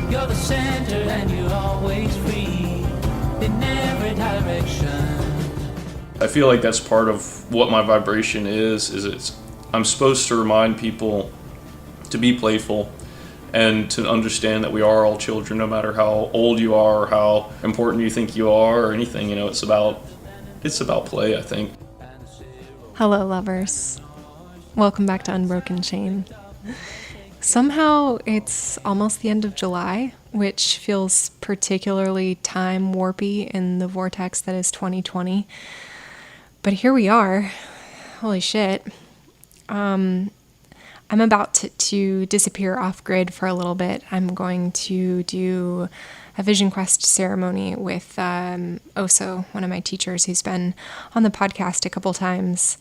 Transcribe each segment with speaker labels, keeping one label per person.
Speaker 1: You're the center and you're always free in every direction.
Speaker 2: I feel like that's part of what my vibration is I'm supposed to remind people to be playful and to understand that we are all children, no matter how old you are or how important you think you are or anything. It's about play, I think.
Speaker 3: Hello, lovers. Welcome back to Unbroken Chain. Somehow it's almost the end of July, which feels particularly time warpy in the vortex that is 2020. But here we are. Holy shit. I'm about to disappear off grid for a little bit. I'm going to do a Vision Quest ceremony with Oso, one of my teachers who's been on the podcast a couple times.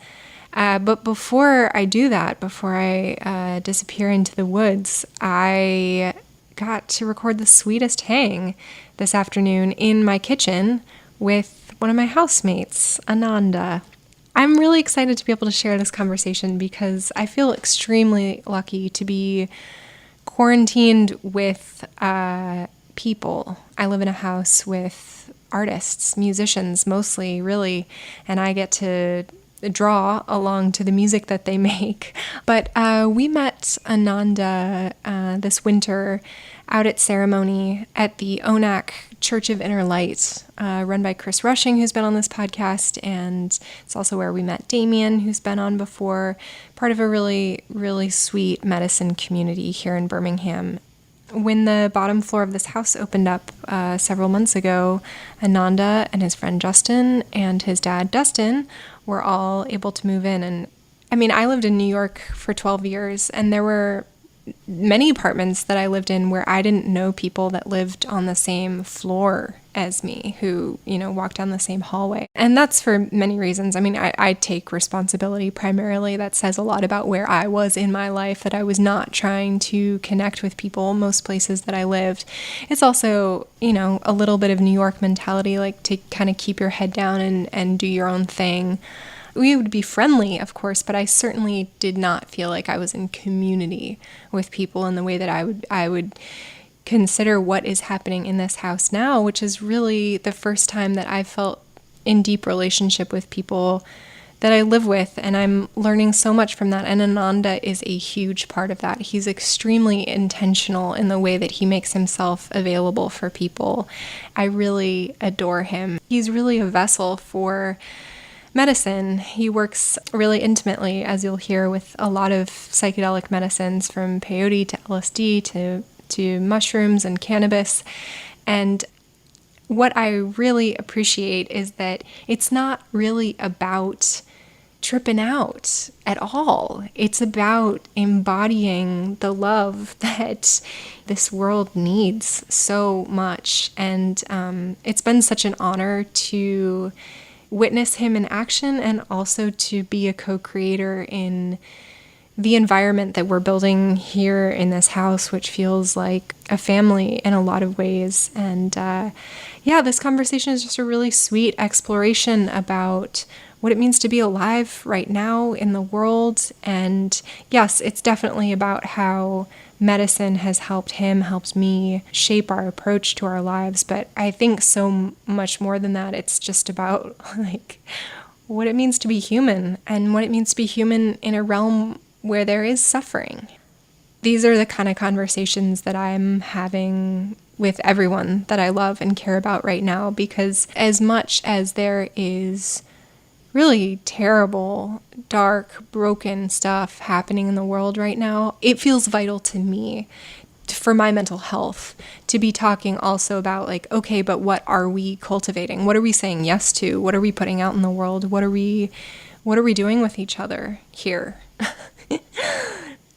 Speaker 3: But before I do that, before I disappear into the woods, I got to record the sweetest hang this afternoon in my kitchen with one of my housemates, Ananda. I'm really excited to be able to share this conversation because I feel extremely lucky to be quarantined with people. I live in a house with artists, musicians mostly, really, and I get to draw along to the music that they make. But we met Ananda this winter out at ceremony at the Onak Church of Inner Light, run by Chris Rushing, who's been on this podcast, and it's also where we met Damien, who's been on before, part of a really, really sweet medicine community here in Birmingham. When the bottom floor of this house opened up several months ago, Ananda and his friend Justin and his dad Dustin were all able to move in. And I mean, I lived in New York for 12 years, and there were many apartments that I lived in where I didn't know people that lived on the same floor as me, who, walked down the same hallway. And that's for many reasons. I mean, I take responsibility primarily. That says a lot about where I was in my life, that I was not trying to connect with people most places that I lived. It's also, a little bit of New York mentality, like to kind of keep your head down and do your own thing. We would be friendly, of course, but I certainly did not feel like I was in community with people in the way that I would consider what is happening in this house now, which is really the first time that I felt in deep relationship with people that I live with, and I'm learning so much from that, and Ananda is a huge part of that. He's extremely intentional in the way that he makes himself available for people. I really adore him. He's really a vessel for medicine. He works really intimately, as you'll hear, with a lot of psychedelic medicines, from peyote to LSD to mushrooms and cannabis. And what I really appreciate is that it's not really about tripping out at all. It's about embodying the love that this world needs so much. And it's been such an honor to witness him in action, and also to be a co-creator in the environment that we're building here in this house, which feels like a family in a lot of ways. And this conversation is just a really sweet exploration about what it means to be alive right now in the world. And yes, it's definitely about how medicine has helped me shape our approach to our lives. But I think so much more than that, it's just about what it means to be human, and what it means to be human in a realm where there is suffering. These are the kind of conversations that I'm having with everyone that I love and care about right now, because as much as there is really terrible, dark, broken stuff happening in the world right now, it feels vital to me, for my mental health, to be talking also about okay, but what are we cultivating? What are we saying yes to? What are we putting out in the world? What are we doing with each other here?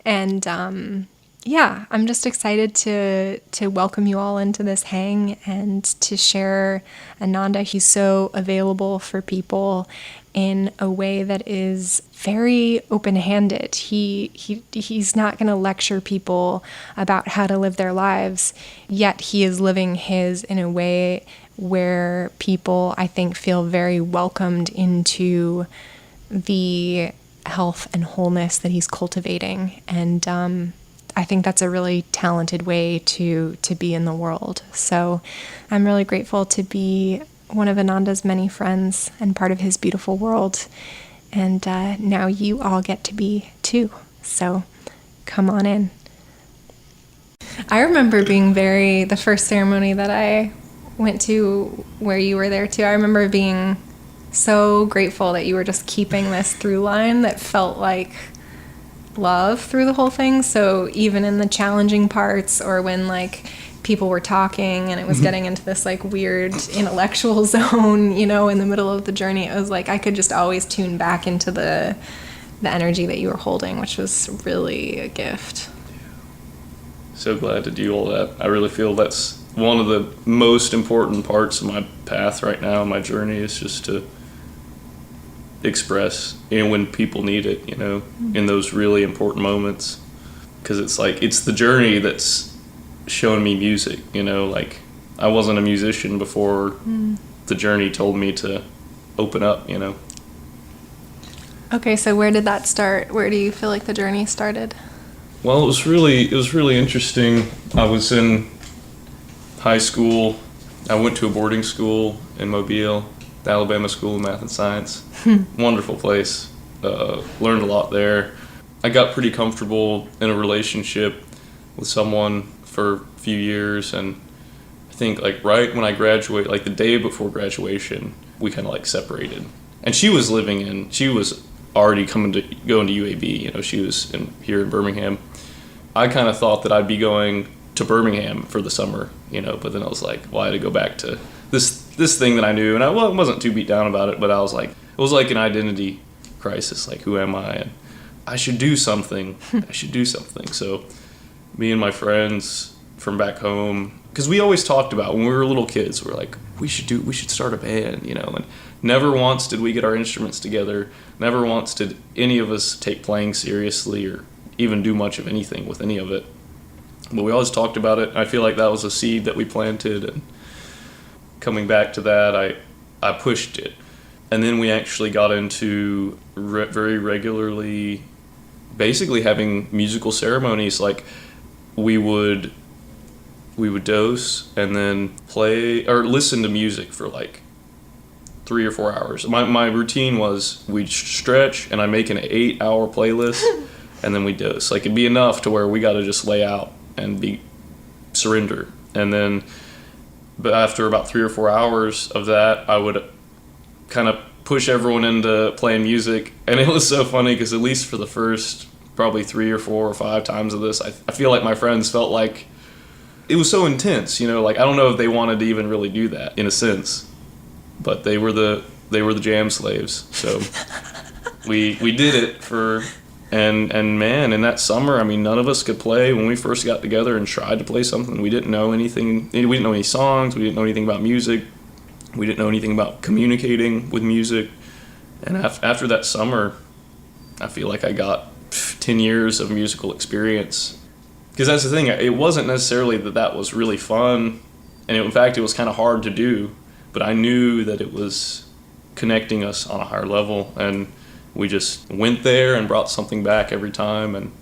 Speaker 3: And I'm just excited to welcome you all into this hang and to share Ananda. He's so available for people in a way that is very open-handed. He's not going to lecture people about how to live their lives, yet he is living his in a way where people, I think, feel very welcomed into the health and wholeness that he's cultivating. And I think that's a really talented way to be in the world. So I'm really grateful to be one of Ananda's many friends and part of his beautiful world. And now you all get to be too. So come on in. I remember being the first ceremony that I went to where you were there too, I remember being so grateful that you were just keeping this through line that felt like love through the whole thing. So even in the challenging parts, or when like people were talking and it was getting into this like weird intellectual zone, you know, in the middle of the journey, it was like I could just always tune back into the energy that you were holding, which was really a gift.
Speaker 2: So glad to do all that. I really feel that's one of the most important parts of my path right now, my journey, is just to express, you know, when people need it, you know, in those really important moments. Because it's like, it's the journey that's shown me music, you know, like I wasn't a musician before the journey told me to open up, you know.
Speaker 3: Okay, so where did that start? Where do you feel like the journey started?
Speaker 2: Well, it was really interesting. I was in high school. I went to a boarding school in Mobile, the Alabama School of Math and Science. Wonderful place. Learned a lot there. I got pretty comfortable in a relationship with someone for a few years, and I think like right when I graduated, like the day before graduation, we kind of like separated. And she was already going to UAB, you know, she was here in Birmingham. I kind of thought that I'd be going to Birmingham for the summer, you know, but then I was like, well, I had to go back to this thing that I knew, and I wasn't too beat down about it, but I was like, it was like an identity crisis, like, who am I? And I should do something. So me and my friends from back home, because we always talked about when we were little kids, we're like, we should start a band, you know, and never once did we get our instruments together. Never once did any of us take playing seriously or even do much of anything with any of it. But we always talked about it. I feel like that was a seed that we planted, and coming back to that, I pushed it. And then we actually got into very regularly basically having musical ceremonies. Like we would dose and then play or listen to music for like 3 or 4 hours. My routine was we'd stretch and I'd make an 8-hour playlist and then we dose. Like it'd be enough to where we got to just lay out and surrender. And then, but after about 3 or 4 hours of that, I would kind of push everyone into playing music. And it was so funny because at least for the first probably 3 or 4 or 5 times of this, I feel like my friends felt like it was so intense, you know, like I don't know if they wanted to even really do that in a sense, but they were the jam slaves. So we did it for, and man, in that summer, I mean, none of us could play. When we first got together and tried to play something, we didn't know anything. We didn't know any songs. We didn't know anything about music. We didn't know anything about communicating with music. And after that summer, I feel like I got 10 years of musical experience. Because that's the thing, it wasn't necessarily that was really fun, and in fact it was kind of hard to do, but I knew that it was connecting us on a higher level, and we just went there and brought something back every time, and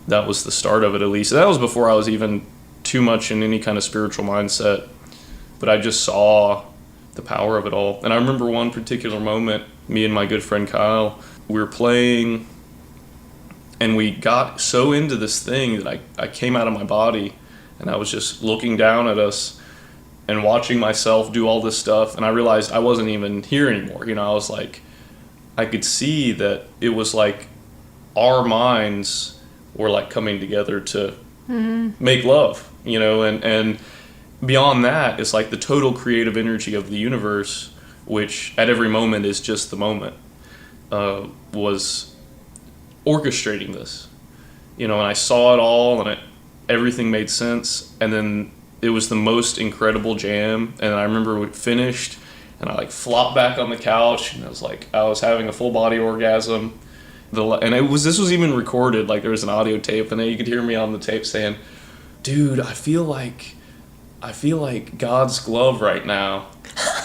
Speaker 2: that was the start of it, at least. That was before I was even too much in any kind of spiritual mindset, but I just saw the power of it all. And I remember one particular moment, me and my good friend Kyle, we were playing, and we got so into this thing that I came out of my body, and I was just looking down at us and watching myself do all this stuff, and I realized I wasn't even here anymore. You know, I was like, I could see that it was like our minds were like coming together to make love, you know, and beyond that, it's like the total creative energy of the universe, which at every moment is just the moment, was orchestrating this, you know, and I saw it all, and everything made sense. And then it was the most incredible jam, and I remember we finished, and I like flopped back on the couch, and I was having a full body orgasm. This was even recorded, like there was an audio tape, and then you could hear me on the tape saying, "Dude, I feel like God's glove right now,"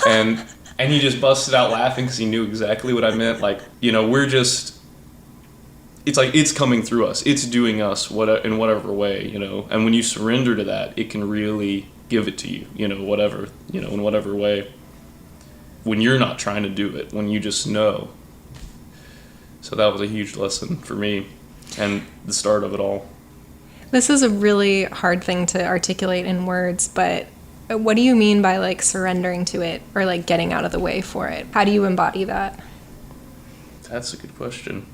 Speaker 2: and he just busted out laughing because he knew exactly what I meant. Like, you know, we're just it's like it's coming through us. It's doing us in whatever way, you know. And when you surrender to that, it can really give it to you, you know, whatever, you know, in whatever way. When you're not trying to do it, when you just know. So that was a huge lesson for me and the start of it all.
Speaker 3: This is a really hard thing to articulate in words, but what do you mean by like surrendering to it or like getting out of the way for it? How do you embody that?
Speaker 2: That's a good question.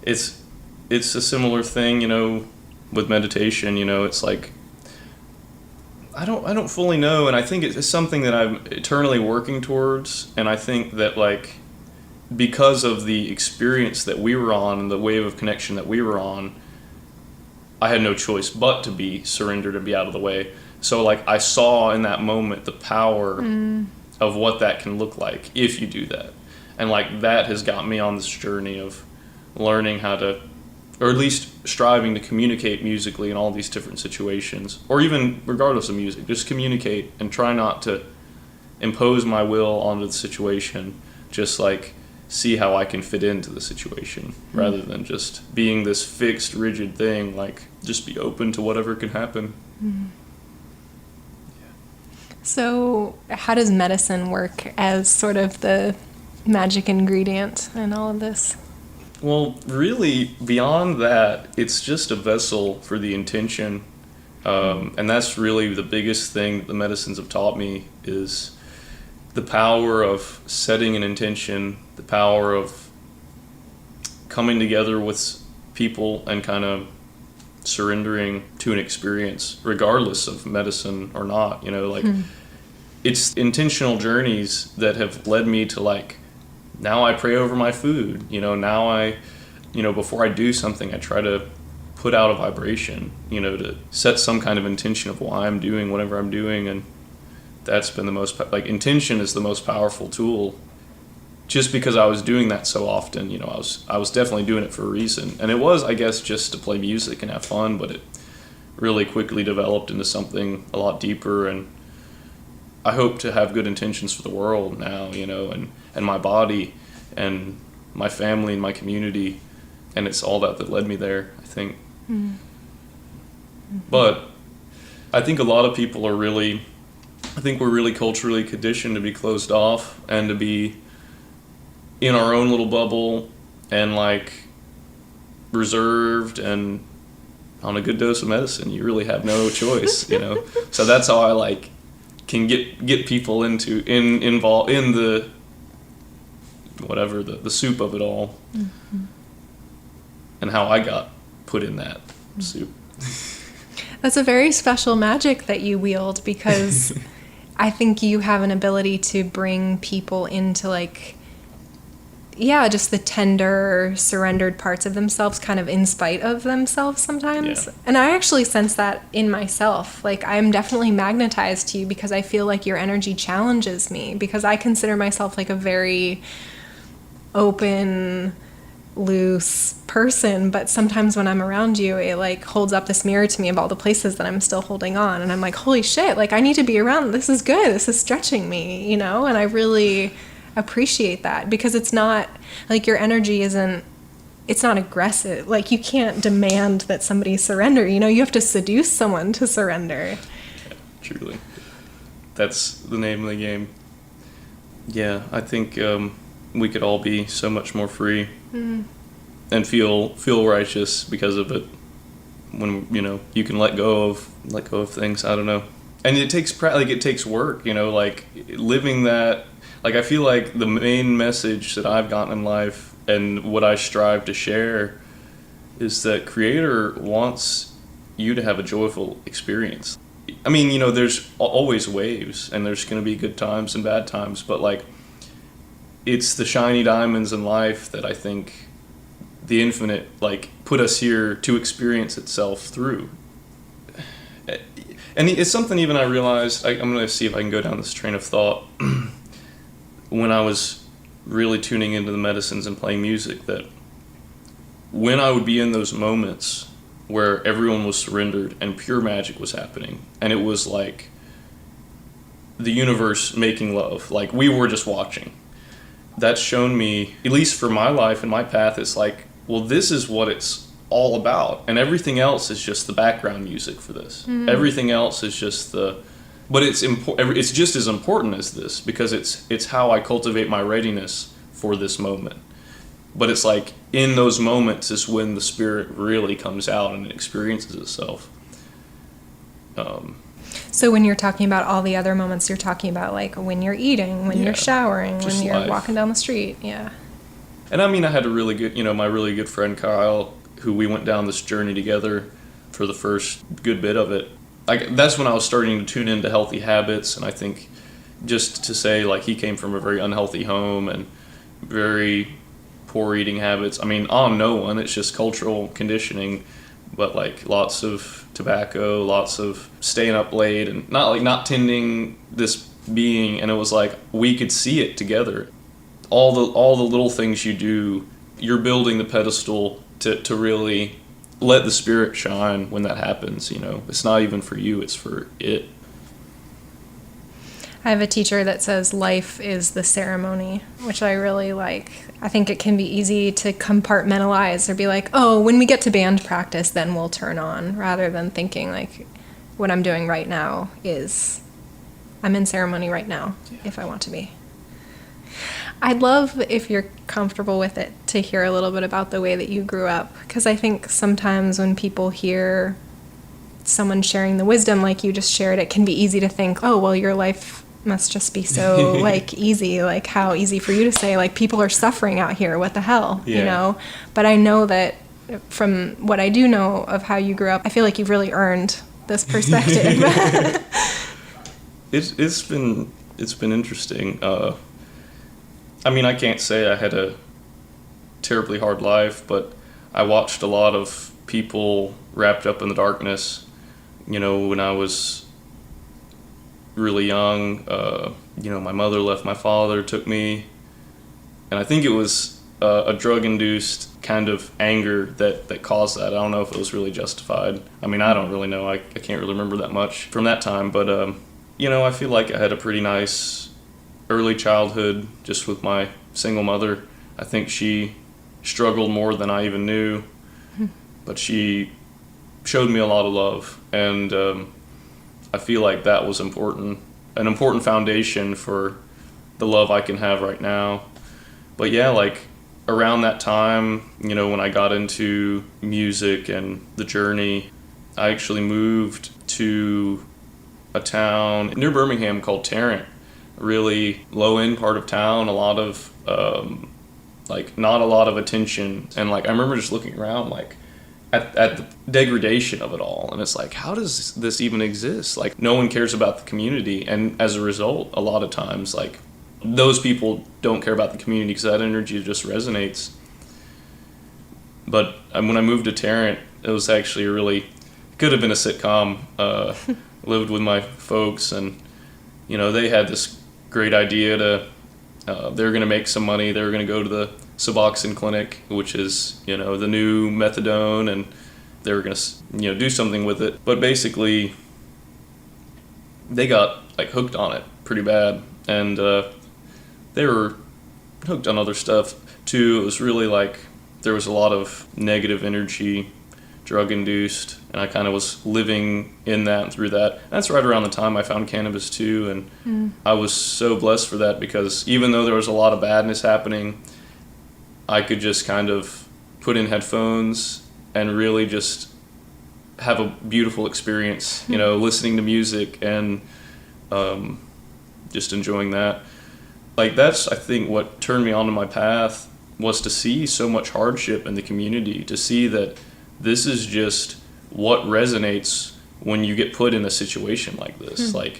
Speaker 2: It's a similar thing, you know, with meditation, you know, it's like I don't fully know, and I think it's something that I'm eternally working towards, and I think that like because of the experience that we were on and the wave of connection that we were on, I had no choice but to be surrendered and be out of the way. So like I saw in that moment the power of what that can look like if you do that. And like that has got me on this journey of learning how to, or at least striving to communicate musically in all these different situations, or even regardless of music, just communicate and try not to impose my will onto the situation, just like see how I can fit into the situation rather than just being this fixed, rigid thing, like just be open to whatever can happen.
Speaker 3: So how does medicine work as sort of the magic ingredient in all of this?
Speaker 2: Well, really, beyond that, it's just a vessel for the intention. And that's really the biggest thing that the medicines have taught me is the power of setting an intention, the power of coming together with people and kind of surrendering to an experience, regardless of medicine or not, you know, like it's intentional journeys that have led me to like, now I pray over my food, you know, now I, you know, before I do something, I try to put out a vibration, you know, to set some kind of intention of why I'm doing whatever I'm doing. And that's been the most, like, intention is the most powerful tool. Just because I was doing that so often, you know, I was definitely doing it for a reason. And it was, I guess, just to play music and have fun, but it really quickly developed into something a lot deeper. And I hope to have good intentions for the world now, you know, and my body and my family and my community. And it's all that led me there, I think. Mm-hmm. But I think a lot of people are really, I think we're really culturally conditioned to be closed off and to be in our own little bubble and like reserved, and on a good dose of medicine, you really have no choice, you know? So that's how I like can get people involved in the whatever the soup of it all, and how I got put in that soup.
Speaker 3: That's a very special magic that you wield, because I think you have an ability to bring people into like, yeah, just the tender, surrendered parts of themselves, kind of in spite of themselves sometimes. Yeah. And I actually sense that in myself. Like, I'm definitely magnetized to you because I feel like your energy challenges me, because I consider myself like a very open, loose person, but sometimes when I'm around you, it like holds up this mirror to me of all the places that I'm still holding on, and I'm like, holy shit, like I need to be around, this is good, this is stretching me, you know? And I really appreciate that, because it's not like your energy it's not aggressive. Like, you can't demand that somebody surrender, you know? You have to seduce someone to surrender.
Speaker 2: Yeah, truly. That's the name of the game. Yeah, I think we could all be so much more free and feel righteous because of it, when, you know, you can let go of things. I don't know. And it takes work, you know, like living that. Like, I feel like the main message that I've gotten in life and what I strive to share is that Creator wants you to have a joyful experience. I mean, you know, there's always waves, and there's going to be good times and bad times, but like, it's the shiny diamonds in life that I think the infinite like put us here to experience itself through. And it's something even I realized, I'm going to see if I can go down this train of thought, when I was really tuning into the medicines and playing music, that when I would be in those moments where everyone was surrendered and pure magic was happening, and it was like the universe making love, like we were just watching, that's shown me, at least for my life and my path, it's like well, this is what it's all about, and everything else is just the background music for this. Everything else is just but it's just as important as this, because it's how I cultivate my readiness for this moment. But it's like in those moments is when the spirit really comes out and experiences itself.
Speaker 3: So when you're talking about all the other moments, you're talking about like when you're eating, when you're showering, when you're walking down the street. Yeah. And
Speaker 2: I mean, I had a really good, my really good friend Kyle, who we went down this journey together for the first good bit of it. Like, that's when I was starting to tune into healthy habits. And I think just to say, like, he came from a very unhealthy home and very poor eating habits. I mean, on no one, it's just cultural conditioning, but like lots of tobacco, lots of staying up late, and not tending this being. And it was like we could see it together. All the little things you do, you're building the pedestal to really let the spirit shine when that happens. It's not even for you, it's for it.
Speaker 3: I have a teacher that says life is the ceremony, which I really like. I think it can be easy to compartmentalize or be like, oh, when we get to band practice, then we'll turn on, rather than thinking like what I'm doing right now is I'm in ceremony right now, if I want to be. I'd love, if you're comfortable with it, to hear a little bit about the way that you grew up, because I think sometimes when people hear someone sharing the wisdom like you just shared, it can be easy to think, oh, well, your life must just be so like easy, like how easy for you to say, like, people are suffering out here, what the hell, but I know that from what I do know of how you grew up, I feel like you've really earned this perspective.
Speaker 2: It's been interesting. I mean, I can't say I had a terribly hard life, but I watched a lot of people wrapped up in the darkness, when I was really young. My mother left my father, took me, and I think it was a drug-induced kind of anger that caused that. I don't know if it was really justified. I mean, I don't really know. I can't really remember that much from that time, but I feel like I had a pretty nice early childhood just with my single mother. I think she struggled more than I even knew, but she showed me a lot of love, and I feel like that was an important foundation for the love I can have right now. But yeah, like around that time, when I got into music and the journey, I actually moved to a town near Birmingham called Tarrant. Really low-end part of town, a lot of not a lot of attention, and like I remember just looking around like at the degradation of it all, and it's like, how does this even exist? Like, no one cares about the community, and as a result, a lot of times like those people don't care about the community because that energy just resonates. But when I moved to Tarrant, it was actually could have been a sitcom. Lived with my folks, and they had this great idea to they were going to make some money. They were going to go to the Suboxone clinic, which is the new methadone, and they were going to do something with it. But basically they got like hooked on it pretty bad, and they were hooked on other stuff too. It was really like there was a lot of negative energy, drug induced, and I kind of was living in that and through that. That's right around the time I found cannabis too, and I was so blessed for that, because even though there was a lot of badness happening, I could just kind of put in headphones and really just have a beautiful experience, listening to music and just enjoying that. Like, that's, I think, what turned me onto my path, was to see so much hardship in the community, to see that this is just what resonates when you get put in a situation like this. Like,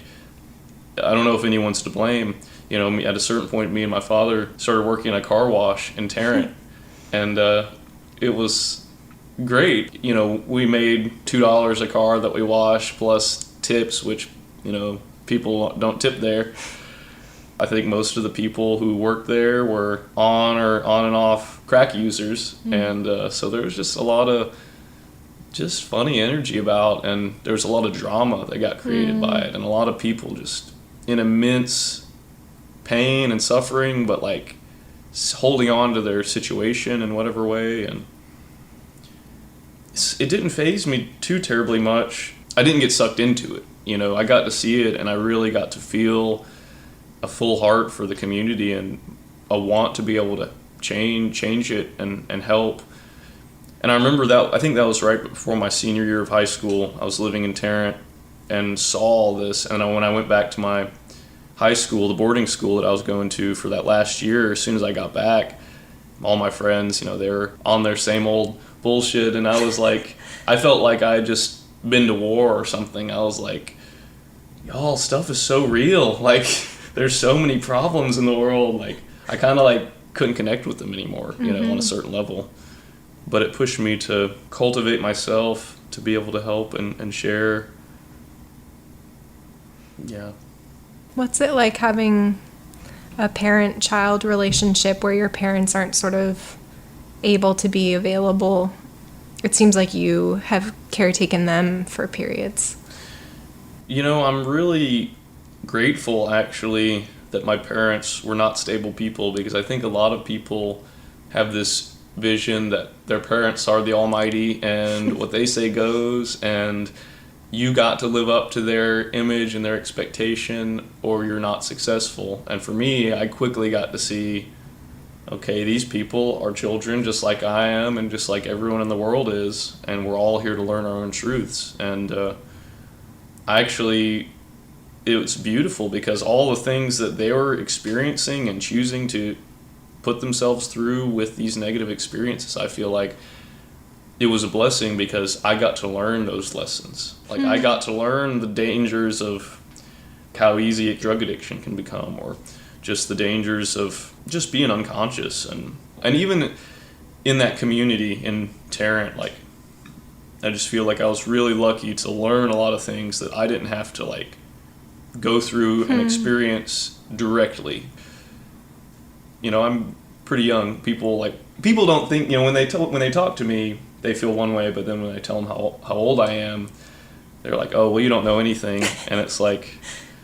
Speaker 2: I don't know if anyone's to blame. At a certain point, me and my father started working at a car wash in Tarrant, and it was great. We made $2 a car that we washed, plus tips, which, people don't tip there. I think most of the people who worked there were on and off crack users, and so there was just a lot of just funny energy about, and there was a lot of drama that got created by it, and a lot of people just in immense pain and suffering, but like holding on to their situation in whatever way. And it didn't faze me too terribly much. I didn't get sucked into it. I got to see it, and I really got to feel a full heart for the community and a want to be able to change it and help. And I remember that, I think that was right before my senior year of high school. I was living in Tarrant and saw all this. And when I went back to my high school, the boarding school that I was going to for that last year, as soon as I got back, all my friends, they were on their same old bullshit. And I was like, I felt like I had just been to war or something. I was like, y'all, stuff is so real. Like, there's so many problems in the world. Like, I kind of couldn't connect with them anymore, on a certain level. But it pushed me to cultivate myself, to be able to help and share. Yeah.
Speaker 3: What's it like having a parent-child relationship where your parents aren't sort of able to be available? It seems like you have caretaken them for periods.
Speaker 2: I'm really grateful, actually, that my parents were not stable people, because I think a lot of people have this vision that their parents are the almighty and what they say goes, and you got to live up to their image and their expectation or you're not successful. And for me, I quickly got to see, okay, these people are children just like I am and just like everyone in the world is, and we're all here to learn our own truths. And it was beautiful, because all the things that they were experiencing and choosing to put themselves through with these negative experiences, I feel like it was a blessing, because I got to learn those lessons. Like, I got to learn the dangers of how easy a drug addiction can become, or just the dangers of just being unconscious. And even in that community in Tarrant, I just feel like I was really lucky to learn a lot of things that I didn't have to go through and experience directly. I'm pretty young. People don't think, when they talk to me, they feel one way, but then when I tell them how old I am, they're like, oh, well, you don't know anything. And it's like,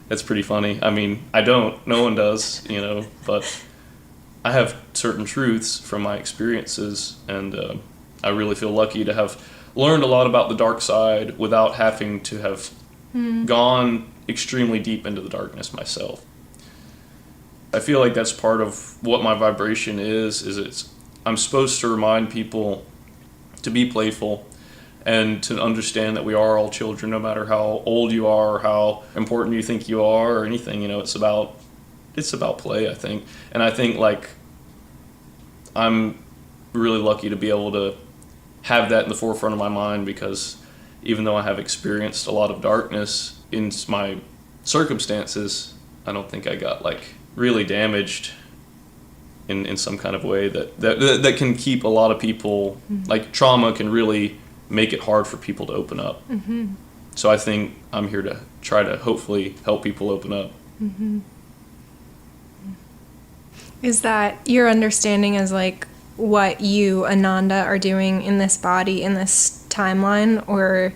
Speaker 2: that's pretty funny. I mean, I don't. No one does, but I have certain truths from my experiences, and I really feel lucky to have learned a lot about the dark side without having to have gone extremely deep into the darkness myself. I feel like that's part of what my vibration is I'm supposed to remind people to be playful and to understand that we are all children, no matter how old you are or how important you think you are or anything. It's about play, I think. And I think I'm really lucky to be able to have that in the forefront of my mind, because even though I have experienced a lot of darkness in my circumstances, I don't think I got really damaged in some kind of way that can keep a lot of people, trauma can really make it hard for people to open up. So I think I'm here to try to hopefully help people open up.
Speaker 3: Is that your understanding as what you, Ananda, are doing in this body, in this timeline, or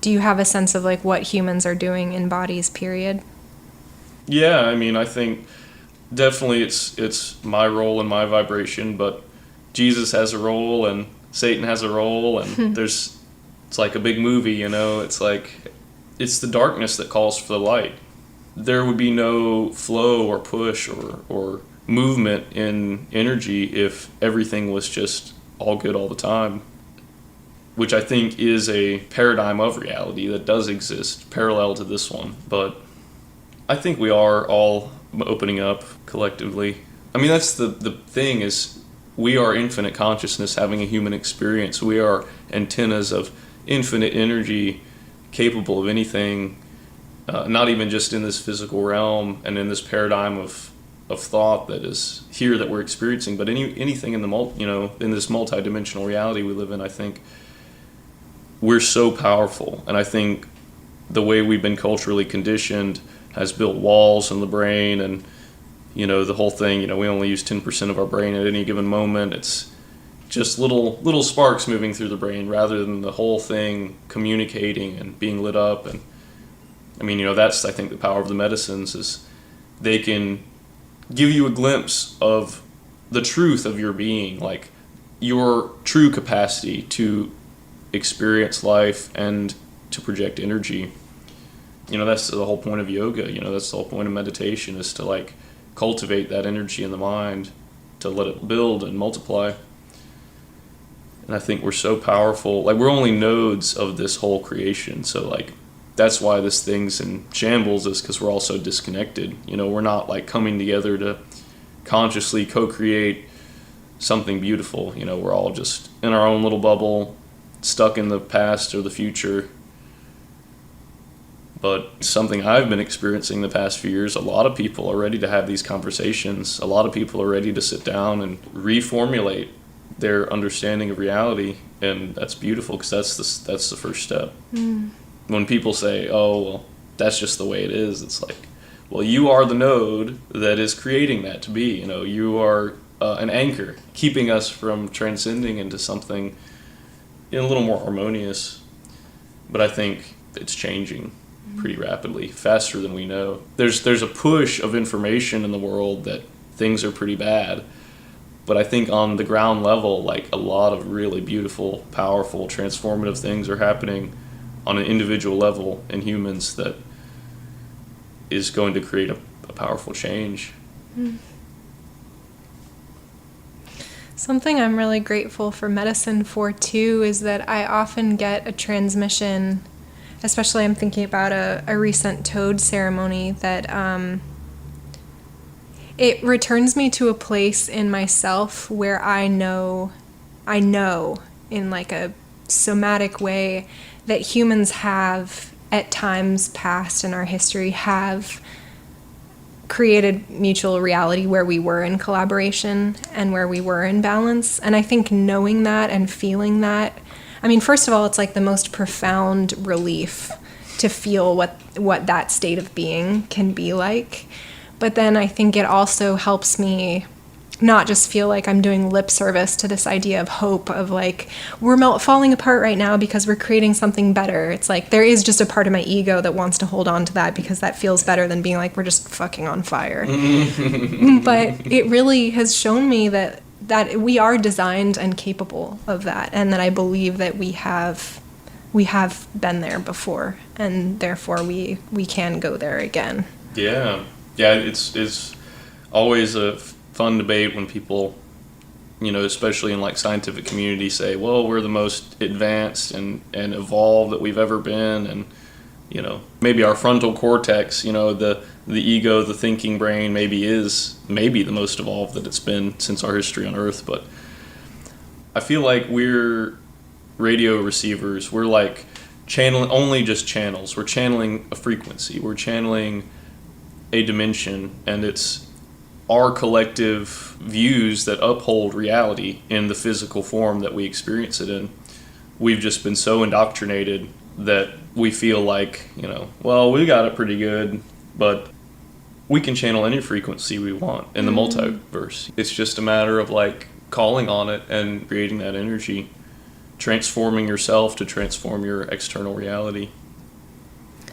Speaker 3: do you have a sense of what humans are doing in bodies, period?
Speaker 2: Yeah, I mean, I think definitely it's my role and my vibration, but Jesus has a role and Satan has a role, and it's like a big movie, it's it's the darkness that calls for the light. There would be no flow or push or movement in energy if everything was just all good all the time, which I think is a paradigm of reality that does exist parallel to this one. But I think we are all opening up collectively. I mean, that's the thing, is we are infinite consciousness having a human experience. We are antennas of infinite energy capable of anything, not even just in this physical realm and in this paradigm of thought that is here that we're experiencing, but anything in the in this multidimensional reality we live in. I think we're so powerful, and I think the way we've been culturally conditioned has built walls in the brain, and the whole thing. We only use 10% of our brain at any given moment. It's just little sparks moving through the brain rather than the whole thing communicating and being lit up. And I mean, that's, I think, the power of the medicines, is they can give you a glimpse of the truth of your being, your true capacity to experience life and to project energy. That's the whole point of yoga. That's the whole point of meditation, is to like cultivate that energy in the mind, to let it build and multiply. And I think we're so powerful. Like, we're only nodes of this whole creation. So like, that's why this thing's in shambles, is because we're all so disconnected. We're not like coming together to consciously co-create something beautiful. We're all just in our own little bubble, stuck in the past or the future. But something I've been experiencing the past few years, a lot of people are ready to have these conversations. A lot of people are ready to sit down and reformulate their understanding of reality, and that's beautiful, because that's the first step. When people say, "Oh, well, that's just the way it is," it's like, well, you are the node that is creating that to be. You are an anchor, keeping us from transcending into something a little more harmonious. But I think it's changing pretty rapidly, faster than we know. There's a push of information in the world that things are pretty bad. But I think on the ground level, like, a lot of really beautiful, powerful, transformative things are happening on an individual level in humans that is going to create a powerful change.
Speaker 3: Something I'm really grateful for medicine for too is that I often get a transmission, especially I'm thinking about a recent toad ceremony, that it returns me to a place in myself where I know in like a somatic way that humans have at times past in our history have created mutual reality where we were in collaboration and where we were in balance. And I think knowing that and feeling that, I mean, first of all, it's like the most profound relief to feel what that state of being can be like. But then I think it also helps me not just feel like I'm doing lip service to this idea of hope, of like, we're falling apart right now because we're creating something better. It's like, there is just a part of my ego that wants to hold on to that because that feels better than being like, we're just fucking on fire. But it really has shown me that we are designed and capable of that, and that I believe that we have been there before, and therefore we can go there again.
Speaker 2: Yeah, it's always a fun debate when people, especially in like scientific community, say, well, we're the most advanced and evolved that we've ever been, and maybe our frontal cortex, the ego, the thinking brain, maybe the most evolved that it's been since our history on Earth. But I feel like we're radio receivers. We're like only just channels. We're channeling a frequency. We're channeling a dimension, and it's our collective views that uphold reality in the physical form that we experience it in. We've just been so indoctrinated that we feel like, well, we got it pretty good, but we can channel any frequency we want in the multiverse. It's just a matter of like calling on it and creating that energy, transforming yourself to transform your external reality.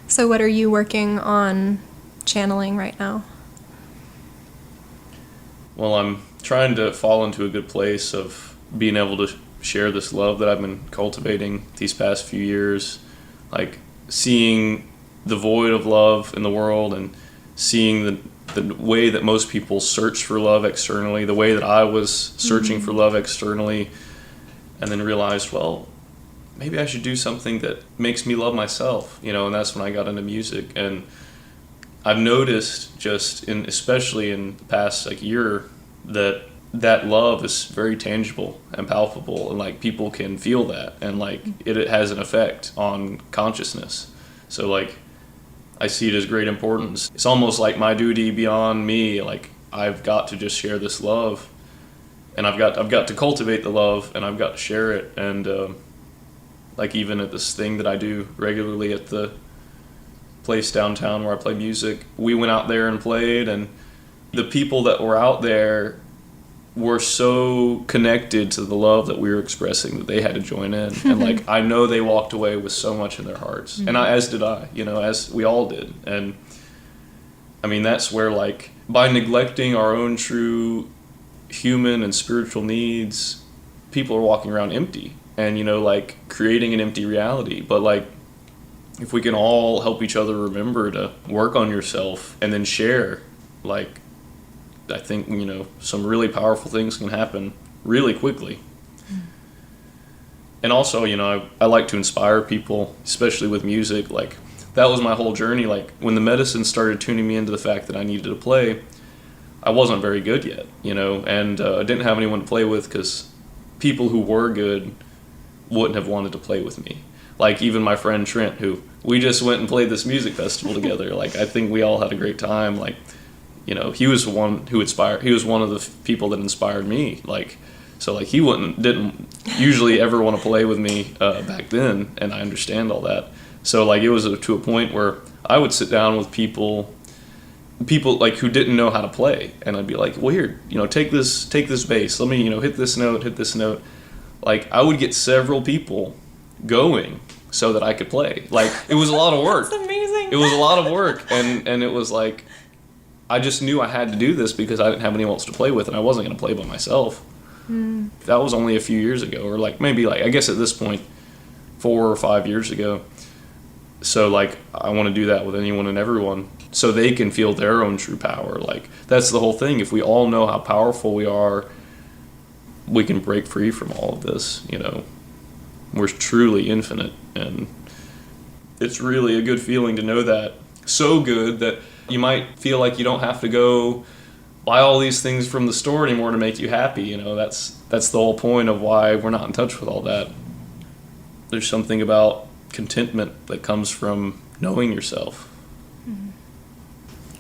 Speaker 3: So what are you working on channeling right now?
Speaker 2: Well, I'm trying to fall into a good place of being able to share this love that I've been cultivating these past few years, like seeing the void of love in the world and seeing the way that most people search for love externally, the way that I was searching for love externally, and then realized, well, maybe I should do something that makes me love myself, and that's when I got into music. And I've noticed especially in the past year that love is very tangible and palpable, and like people can feel that, and like it has an effect on consciousness. So like I see it as great importance. It's almost like my duty beyond me. Like I've got to just share this love, and I've got to cultivate the love, and I've got to share it. And like even at this thing that I do regularly at the place downtown where I play music, we went out there and played, and the people that were out there were so connected to the love that we were expressing that they had to join in. And like I know they walked away with so much in their hearts, and as did I, as we all did. And I mean, that's where like by neglecting our own true human and spiritual needs, people are walking around empty, and, you know, like creating an empty reality. But like, if we can all help each other remember to work on yourself and then share, like, I think, you know, some really powerful things can happen really quickly. And also, you know, I like to inspire people, especially with music. Like, that was my whole journey. Like, when the medicine started tuning me into the fact that I needed to play, I wasn't very good yet, you know, and I didn't have anyone to play with because people who were good wouldn't have wanted to play with me. Like, even my friend Trent, who we just went and played this music festival together. Like, I think we all had a great time. Like, you know, he was one who inspired, he was one of the people that inspired me. Like, so like he didn't usually ever want to play with me back then, and I understand all that. So like it was to a point where I would sit down with people like who didn't know how to play, and I'd be like, well, here, you know, take this bass, let me, you know, hit this note. Like, I would get several people going so that I could play. Like, it was a lot of work.
Speaker 3: That's amazing.
Speaker 2: It was a lot of work, and it was like, I just knew I had to do this because I didn't have anyone else to play with, and I wasn't going to play by myself. That was only a few years ago, or like maybe like, I guess at this point 4 or 5 years ago. So like, I want to do that with anyone and everyone so they can feel their own true power. Like, that's the whole thing. If we all know how powerful we are, we can break free from all of this, you know. We're truly infinite, and it's really a good feeling to know that. So good that you might feel like you don't have to go buy all these things from the store anymore to make you happy, you know. That's the whole point of why we're not in touch with all that. There's something about contentment that comes from knowing yourself.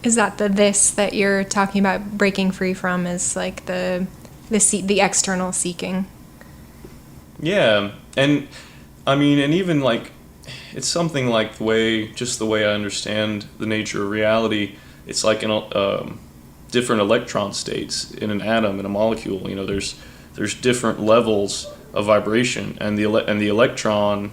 Speaker 3: Is that the this that you're talking about breaking free from, is like the external seeking? Yeah,
Speaker 2: and I mean, and even like, it's something like the way I understand the nature of reality. It's like different electron states in an atom, in a molecule. You know, there's different levels of vibration, and the electron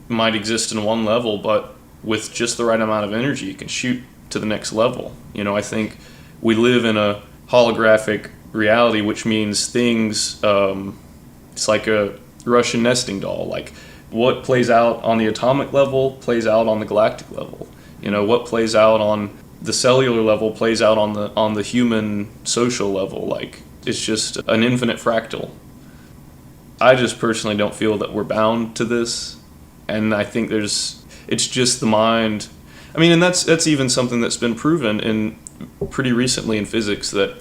Speaker 2: might exist in one level, but with just the right amount of energy, you can shoot to the next level. You know, I think we live in a holographic reality, which means things. It's like a Russian nesting doll. Like, what plays out on the atomic level plays out on the galactic level. You know, what plays out on the cellular level plays out on the human social level. Like, it's just an infinite fractal. I just personally don't feel that we're bound to this, and I think it's just the mind. I mean, and that's even something that's been proven in pretty recently in physics, that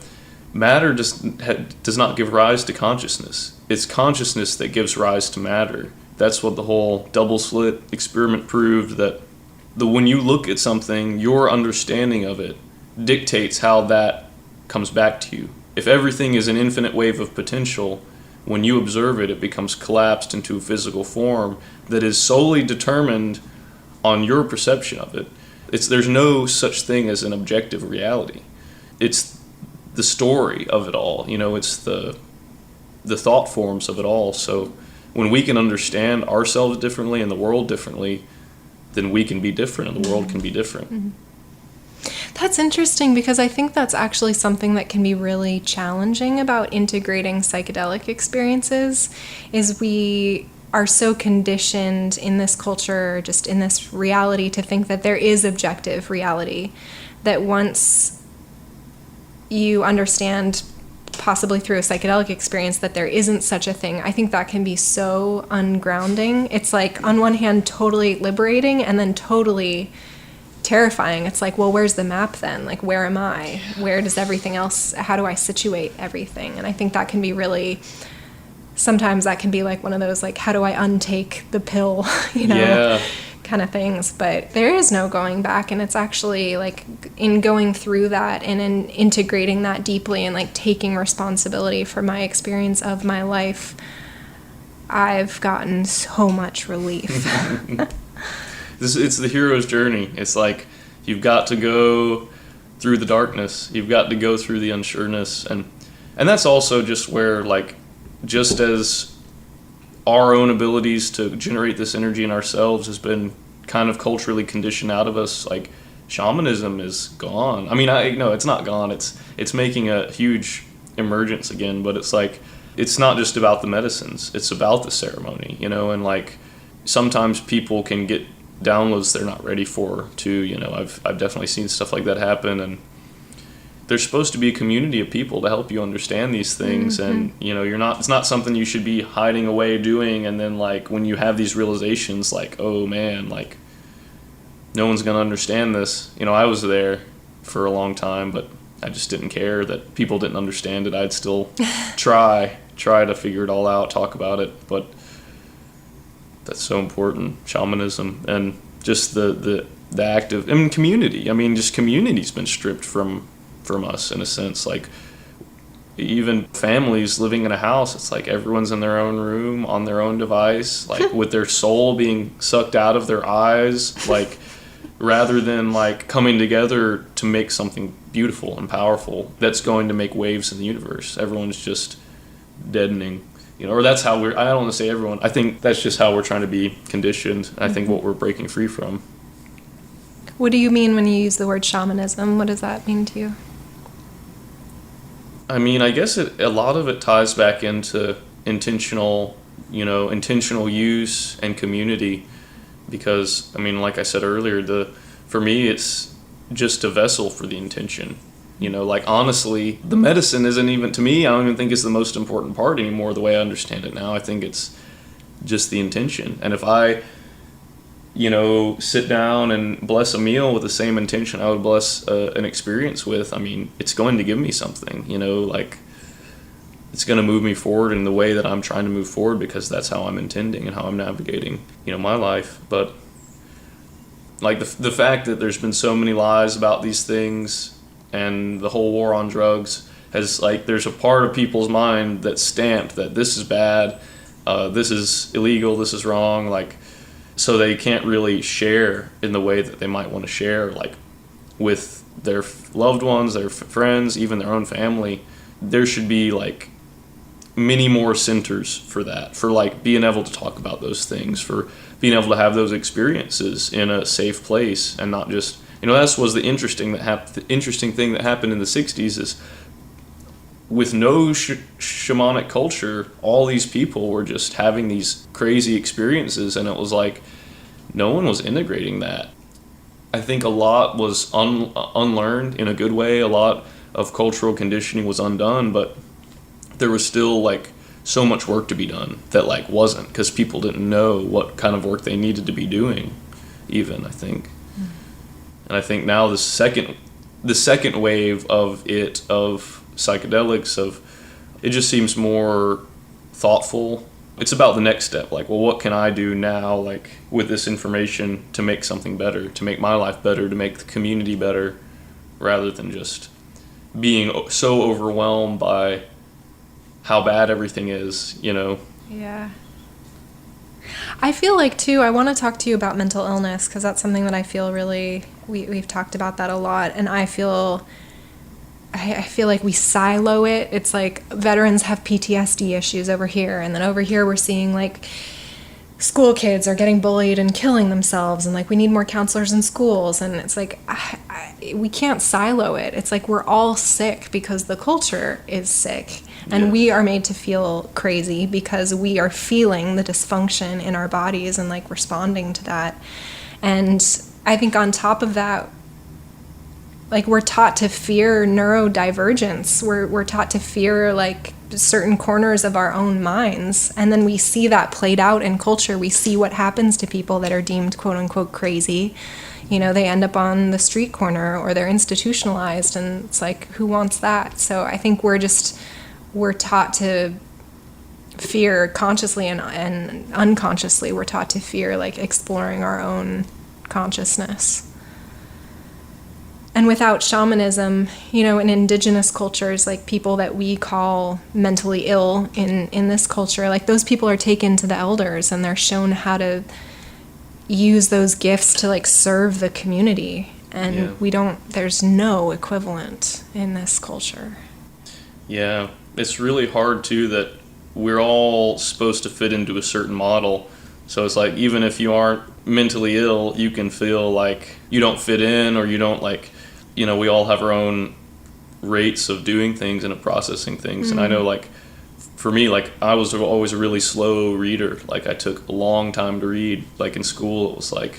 Speaker 2: matter does not give rise to consciousness. It's consciousness that gives rise to matter. That's what the whole double slit experiment proved, that when you look at something, your understanding of it dictates how that comes back to you. If everything is an infinite wave of potential, when you observe it, it becomes collapsed into a physical form that is solely determined on your perception of it. There's no such thing as an objective reality. It's the story of it all. You know, it's the thought forms of it all. So when we can understand ourselves differently and the world differently, then we can be different and the world can be different.
Speaker 3: Mm-hmm. That's interesting, because I think that's actually something that can be really challenging about integrating psychedelic experiences, is we are so conditioned in this culture, just in this reality, to think that there is objective reality, that once you understand, possibly through a psychedelic experience, that there isn't such a thing, I think that can be so ungrounding. It's like, on one hand, totally liberating, and then totally terrifying. It's like, well, where's the map then? Like, where am I? Where does everything else, how do I situate everything? And I think that can be really, sometimes that can be like one of those, like, how do I untake the pill, you know,
Speaker 2: Yeah.
Speaker 3: kind of things. But there is no going back, and it's actually like, in going through that and in integrating that deeply and like taking responsibility for my experience of my life, I've gotten so much relief.
Speaker 2: It's the hero's journey. It's like, you've got to go through the darkness. You've got to go through the unsureness. And that's also just where, like, just as our own abilities to generate this energy in ourselves has been kind of culturally conditioned out of us, like, shamanism is gone. I mean, no, it's not gone. It's making a huge emergence again, but it's like, it's not just about the medicines, it's about the ceremony, you know, and like sometimes people can get downloads they're not ready for too, you know. I've definitely seen stuff like that happen, and there's supposed to be a community of people to help you understand these things. And you know, it's not something you should be hiding away doing, and then like when you have these realizations like, oh man, like no one's gonna understand this. You know, I was there for a long time, but I just didn't care that people didn't understand it. I'd still try to figure it all out, talk about it. But that's so important, shamanism, and just the act of, I mean, community. I mean, just community's been stripped from us in a sense. Like even families living in a house, it's like everyone's in their own room on their own device, like with their soul being sucked out of their eyes, like rather than like coming together to make something beautiful and powerful that's going to make waves in the universe. Everyone's just deadening, you know, or that's how I don't want to say everyone, I think that's just how we're trying to be conditioned. I think what we're breaking free from.
Speaker 3: What do you mean when you use the word shamanism? What does that mean to you?
Speaker 2: I mean, I guess a lot of it ties back into intentional use and community. Because, I mean, like I said earlier, for me, it's just a vessel for the intention. You know, like, honestly, the medicine isn't even, to me, I don't even think it's the most important part anymore, the way I understand it now. I think it's just the intention. And if I, you know, sit down and bless a meal with the same intention I would bless an experience with, I mean, it's going to give me something, you know, like, it's going to move me forward in the way that I'm trying to move forward, because that's how I'm intending and how I'm navigating, you know, my life. But like the fact that there's been so many lies about these things, and the whole war on drugs has, like, there's a part of people's mind that's stamped that this is bad, this is illegal, this is wrong, like, so they can't really share in the way that they might want to share, like with their loved ones, their friends, even their own family. There should be like many more centers for that, for like being able to talk about those things, for being able to have those experiences in a safe place, and not just, you know, that was the interesting thing that happened in the 60s is with no shamanic culture, all these people were just having these crazy experiences, and it was like no one was integrating that. I think a lot was unlearned in a good way. A lot of cultural conditioning was undone, but there was still like so much work to be done that like wasn't, because people didn't know what kind of work they needed to be doing, even, I think. And I think now the second wave of psychedelics, it just seems more thoughtful. It's about the next step, like, well, what can I do now, like, with this information to make something better, to make my life better, to make the community better, rather than just being so overwhelmed by how bad everything is, you know?
Speaker 3: Yeah. I feel like, too, I want to talk to you about mental illness, because that's something that I feel really, we've talked about that a lot, and I feel like we silo it. It's like veterans have PTSD issues over here, and then over here we're seeing like school kids are getting bullied and killing themselves, and like we need more counselors in schools, and it's like we can't silo it. It's like we're all sick because the culture is sick, and we are made to feel crazy because we are feeling the dysfunction in our bodies and like responding to that. And I think on top of that, like, we're taught to fear neurodivergence. We're taught to fear, like, certain corners of our own minds. And then we see that played out in culture. We see what happens to people that are deemed, quote unquote, crazy. You know, they end up on the street corner, or they're institutionalized. And it's like, who wants that? So I think we're taught to fear consciously and unconsciously. We're taught to fear, like, exploring our own consciousness. And without shamanism, you know, in indigenous cultures, like people that we call mentally ill in this culture, like those people are taken to the elders and they're shown how to use those gifts to like serve the community. And there's no equivalent in this culture. Yeah,
Speaker 2: it's really hard too that we're all supposed to fit into a certain model. So it's like, even if you aren't mentally ill, you can feel like you don't fit in, or you don't, like, you know, we all have our own rates of doing things and of processing things. And I know, like, for me, like, I was always a really slow reader. Like, I took a long time to read. Like, in school, it was like,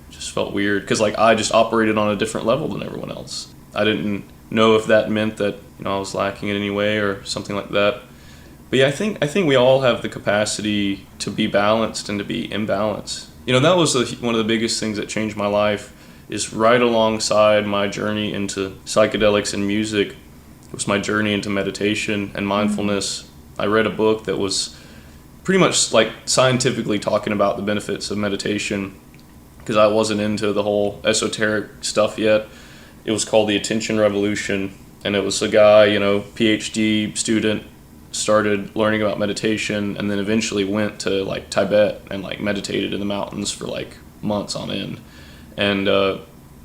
Speaker 2: just felt weird because, like, I just operated on a different level than everyone else. I didn't know if that meant that, you know, I was lacking in any way or something like that. But yeah, I think we all have the capacity to be balanced and to be imbalanced. You know, that was one of the biggest things that changed my life, is right alongside my journey into psychedelics and music was my journey into meditation and mindfulness. I read a book that was pretty much like scientifically talking about the benefits of meditation, because I wasn't into the whole esoteric stuff yet. It was called The Attention Revolution, and it was a guy, you know, PhD student, started learning about meditation and then eventually went to like Tibet and like meditated in the mountains for like months on end. And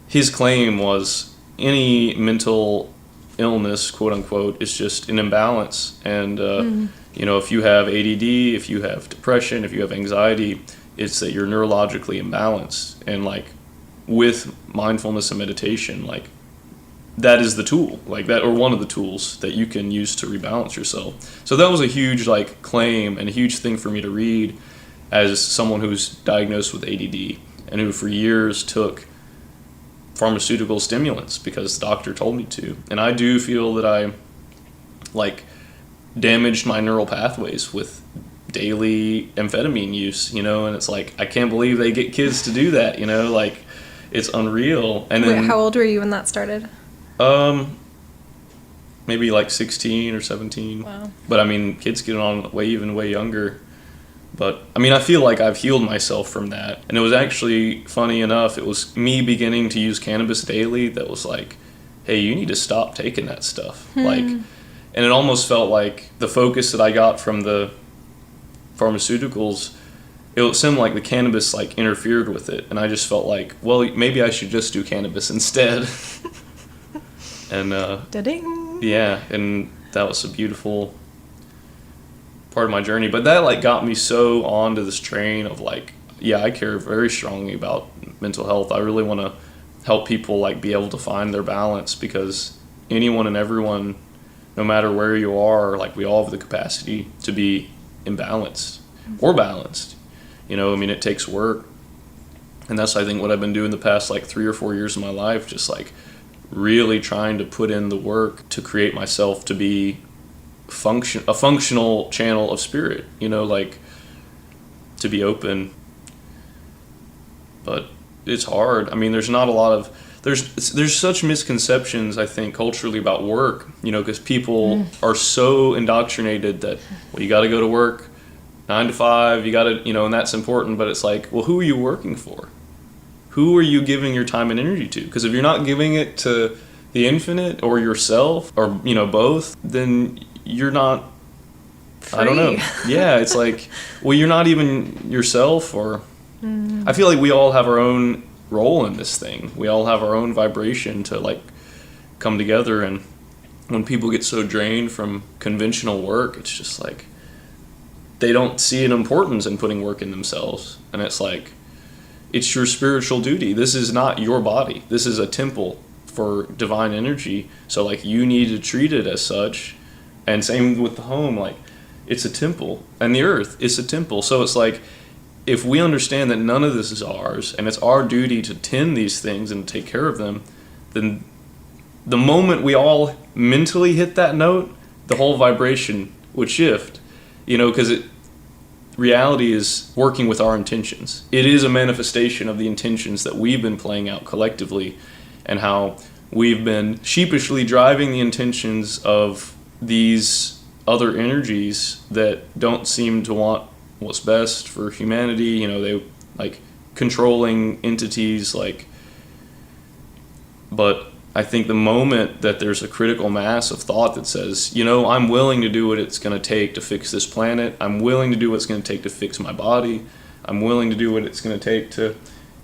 Speaker 2: his claim was any mental illness, quote unquote, is just an imbalance. And you know, if you have ADD, if you have depression, if you have anxiety, it's that you're neurologically imbalanced. And like with mindfulness and meditation, like that is the tool, like that, or one of the tools that you can use to rebalance yourself. So that was a huge like claim and a huge thing for me to read as someone who's diagnosed with ADD and who for years took pharmaceutical stimulants because the doctor told me to. And I do feel that I like damaged my neural pathways with daily amphetamine use, you know, and it's like, I can't believe they get kids to do that, you know, like it's unreal. And then,
Speaker 3: wait, how old were you when that started?
Speaker 2: Maybe like 16 or 17.
Speaker 3: Wow.
Speaker 2: But I mean, kids get on way younger. But I mean, I feel like I've healed myself from that. And it was actually, funny enough, it was me beginning to use cannabis daily that was like, hey, you need to stop taking that stuff. Like, and it almost felt like the focus that I got from the pharmaceuticals, it seemed like the cannabis like interfered with it. And I just felt like, well, maybe I should just do cannabis instead. And
Speaker 3: Da-ding.
Speaker 2: yeah, and that was a beautiful part of my journey. But that like got me so onto this train of like, yeah, I care very strongly about mental health. I really want to help people like be able to find their balance, because anyone and everyone, no matter where you are, like we all have the capacity to be imbalanced or balanced. You know, I mean, it takes work. And that's, I think, what I've been doing the past like 3 or 4 years of my life, just like really trying to put in the work to create myself to be a functional channel of spirit, you know, like to be open. But it's hard. I mean, there's not a lot of, there's such misconceptions, I think, culturally about work, you know, because people are so indoctrinated that, well, you got to go to work 9 to 5, you got to, you know, and that's important. But it's like, well, who are you working for? Who are you giving your time and energy to? Because if you're not giving it to the infinite or yourself, or, you know, both, then you're not free. I don't know. Yeah, it's like, well, you're not even yourself. Or I feel like we all have our own role in this thing. We all have our own vibration to like come together. And when people get so drained from conventional work, it's just like they don't see an importance in putting work in themselves. And it's like, it's your spiritual duty. This is not your body. This is a temple for divine energy. So like you need to treat it as such. And same with the home, like it's a temple, and the earth is a temple. So it's like, if we understand that none of this is ours and it's our duty to tend these things and take care of them, then the moment we all mentally hit that note, the whole vibration would shift, you know, because reality is working with our intentions. It is a manifestation of the intentions that we've been playing out collectively, and how we've been sheepishly driving the intentions of these other energies that don't seem to want what's best for humanity. You know, they like controlling entities, like, but I think the moment that there's a critical mass of thought that says, you know, I'm willing to do what it's going to take to fix this planet. I'm willing to do what it's going to take to fix my body. I'm willing to do what it's going to take to,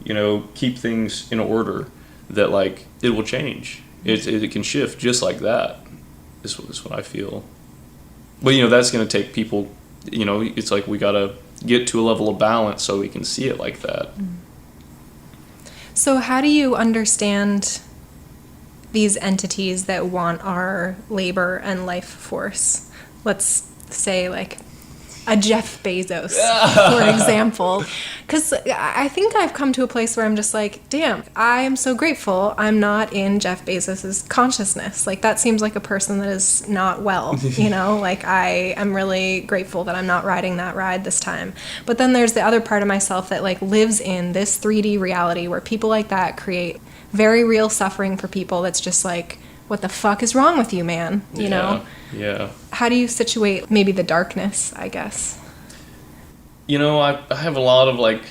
Speaker 2: you know, keep things in order, that like it will change. It can shift just like that, is what I feel. But, you know, that's going to take people, you know, it's like we got to get to a level of balance so we can see it like that.
Speaker 3: So how do you understand these entities that want our labor and life force? Let's say, like, a Jeff Bezos, for example. Because I think I've come to a place where I'm just like, damn, I am so grateful I'm not in Jeff Bezos's consciousness. Like, that seems like a person that is not well, you know? Like, I am really grateful that I'm not riding that ride this time. But then there's the other part of myself that, like, lives in this 3D reality where people like that create very real suffering for people that's just like, what the fuck is wrong with you, man? You know?
Speaker 2: Yeah.
Speaker 3: How do you situate maybe the darkness, I guess?
Speaker 2: You know, I have a lot of, like,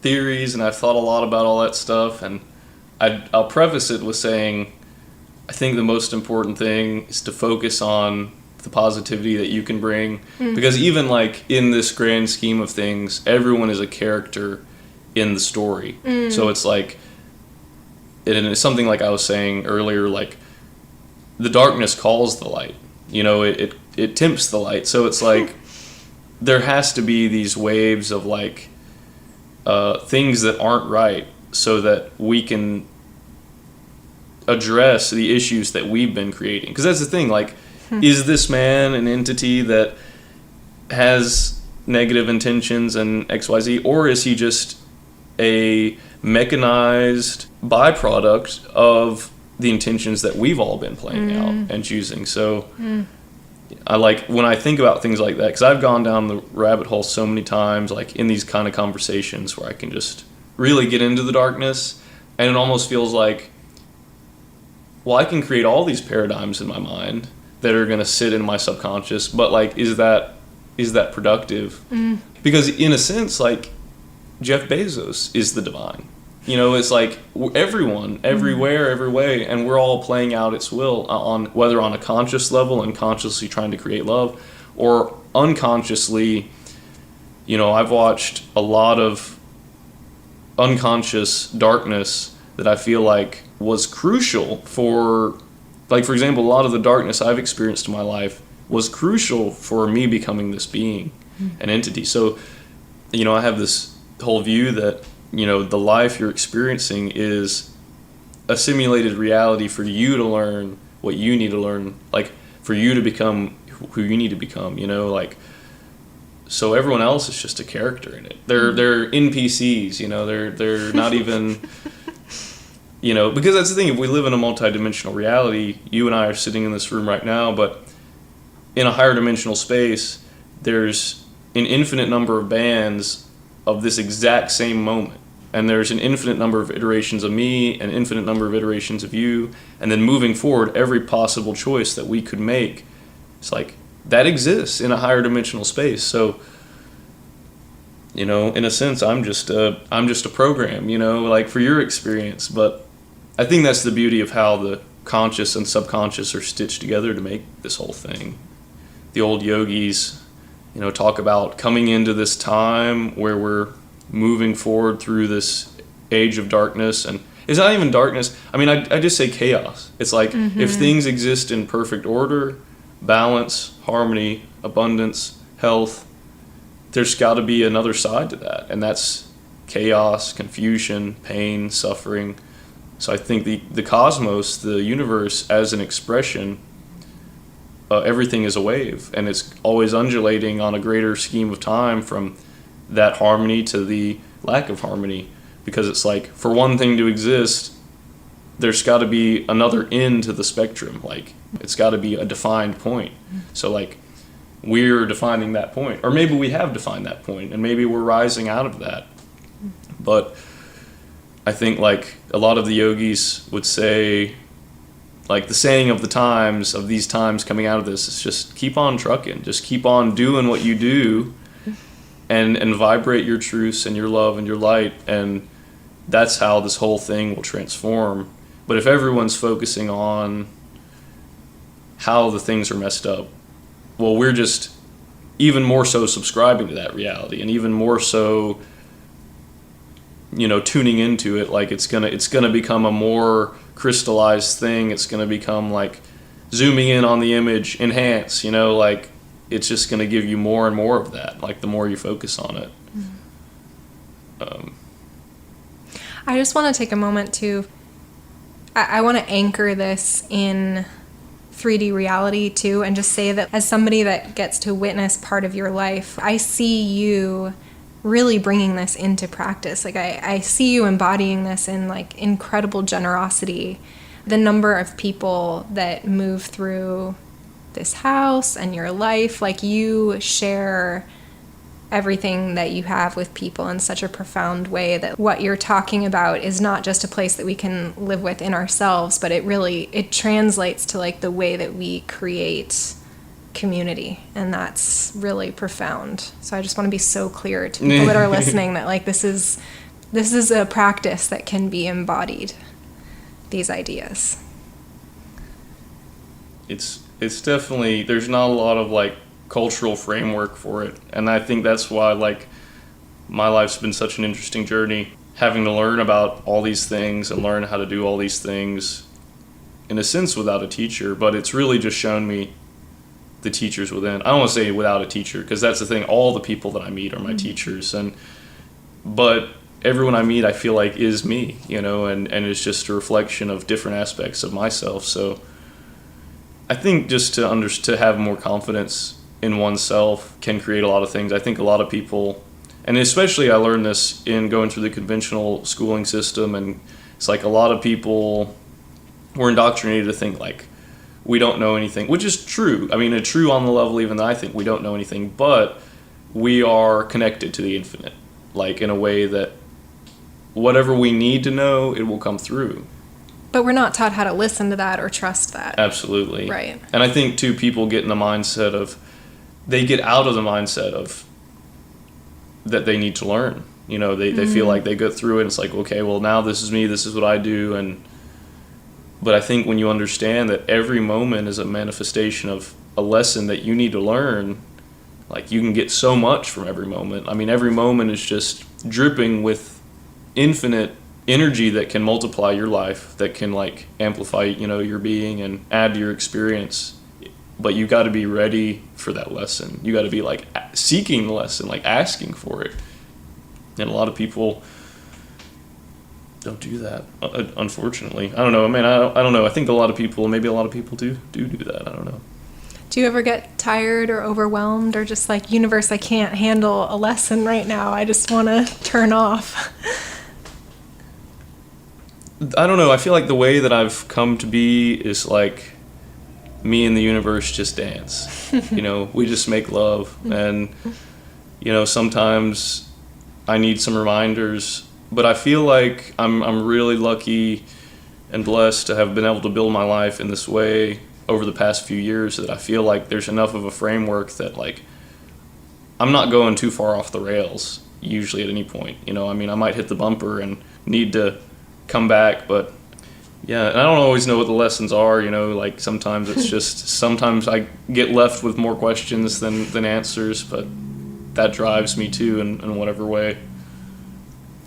Speaker 2: theories, and I've thought a lot about all that stuff, and I'll preface it with saying I think the most important thing is to focus on the positivity that you can bring, because even, like, in this grand scheme of things, everyone is a character in the story. So it's like, and it's something like I was saying earlier, like, the darkness calls the light. You know, it tempts the light. So it's like, there has to be these waves of, like, things that aren't right so that we can address the issues that we've been creating. Because that's the thing, like, is this man an entity that has negative intentions and XYZ, or is he just a mechanized byproduct of the intentions that we've all been playing out and choosing? So I, like, when I think about things like that, because I've gone down the rabbit hole so many times, like, in these kind of conversations where I can just really get into the darkness, and it almost feels like, well, I can create all these paradigms in my mind that are going to sit in my subconscious, but, like, is that productive? Because in a sense, like, Jeff Bezos is the divine. You know, it's like everyone, everywhere, every way, and we're all playing out its will on whether on a conscious level and consciously trying to create love, or unconsciously. You know, I've watched a lot of unconscious darkness that I feel like was crucial for, like, for example, a lot of the darkness I've experienced in my life was crucial for me becoming this being, an entity. So, you know, I have this whole view that, you know, the life you're experiencing is a simulated reality for you to learn what you need to learn, like, for you to become who you need to become, you know, like, so everyone else is just a character in it. They're NPCs, you know, they're not even, you know, because that's the thing, if we live in a multidimensional reality, you and I are sitting in this room right now, but in a higher dimensional space, there's an infinite number of bands of this exact same moment, and there's an infinite number of iterations of me, an infinite number of iterations of you, and then moving forward, every possible choice that we could make, it's like, that exists in a higher dimensional space. So, you know, in a sense, I'm just a program, you know, like, for your experience. But I think that's the beauty of how the conscious and subconscious are stitched together to make this whole thing. The old yogis, you know, talk about coming into this time where we're moving forward through this age of darkness, and it's not even darkness. I mean, I just say chaos. It's like, if things exist in perfect order, balance, harmony, abundance, health, there's got to be another side to that, and that's chaos, confusion, pain, suffering. So I think the cosmos, the universe, as an expression, everything is a wave, and it's always undulating on a greater scheme of time from that harmony to the lack of harmony, because it's like, for one thing to exist, there's got to be another end to the spectrum. Like, it's got to be a defined point. So, like, we're defining that point, or maybe we have defined that point, and maybe we're rising out of that. But I think, like, a lot of the yogis would say, like, the saying of the times, of these times coming out of this, is just keep on trucking, just keep on doing what you do, and vibrate your truths and your love and your light, and that's how this whole thing will transform. But if everyone's focusing on how the things are messed up, well, we're just even more so subscribing to that reality, and even more so, you know, tuning into it. Like, it's gonna become a more crystallized thing. It's gonna become like zooming in on the image, enhance, you know, like, it's just gonna give you more and more of that, like, the more you focus on it.
Speaker 3: I just want to take a moment to, I want to anchor this in 3D reality too, and just say that as somebody that gets to witness part of your life, I see you really bringing this into practice. Like I see you embodying this in like incredible generosity. The number of people that move through this house and your life, like you share everything that you have with people in such a profound way that what you're talking about is not just a place that we can live within ourselves, but it translates to like the way that we create community, and that's really profound. So I just want to be so clear to people that are listening that like this is a practice that can be embodied, these ideas.
Speaker 2: It's definitely, there's not a lot of like cultural framework for it, and I think that's why like my life's been such an interesting journey, having to learn about all these things and learn how to do all these things in a sense without a teacher, but it's really just shown me the teachers within. I don't want to say without a teacher, because that's the thing, all the people that I meet are my teachers, but everyone I meet I feel like is me, and it's just a reflection of different aspects of myself. So I think just to have more confidence in oneself can create a lot of things. I think a lot of people, and especially I learned this in going through the conventional schooling system, and it's like a lot of people were indoctrinated to think like we don't know anything, which is true. I mean, it's true on the level even that I think we don't know anything, but we are connected to the infinite, like in a way that whatever we need to know, it will come through.
Speaker 3: But we're not taught how to listen to that or trust that.
Speaker 2: Absolutely.
Speaker 3: Right.
Speaker 2: And I think, too, people get in the mindset of, they get out of the mindset of that they need to learn. They feel like they go through it and it's like, okay, well, now this is me, this is what I do. But I think when you understand that every moment is a manifestation of a lesson that you need to learn, like you can get so much from every moment. I mean, every moment is just dripping with infinite energy that can multiply your life, that can like amplify, your being and add to your experience. But you got to be ready for that lesson. You got to be like seeking the lesson, like asking for it. And a lot of people don't do that, unfortunately. I don't know. I mean, I don't know. I think maybe a lot of people do that. I don't know.
Speaker 3: Do you ever get tired or overwhelmed or just like, universe, I can't handle a lesson right now, I just want to turn off?
Speaker 2: I don't know. I feel like the way that I've come to be is like me and the universe just dance. We just make love. And, sometimes I need some reminders. But I feel like I'm really lucky and blessed to have been able to build my life in this way over the past few years that I feel like there's enough of a framework that like I'm not going too far off the rails usually at any point. I mean, I might hit the bumper and need to come back, but yeah, and I don't always know what the lessons are, like sometimes it's just, sometimes I get left with more questions than answers, but that drives me too in whatever way.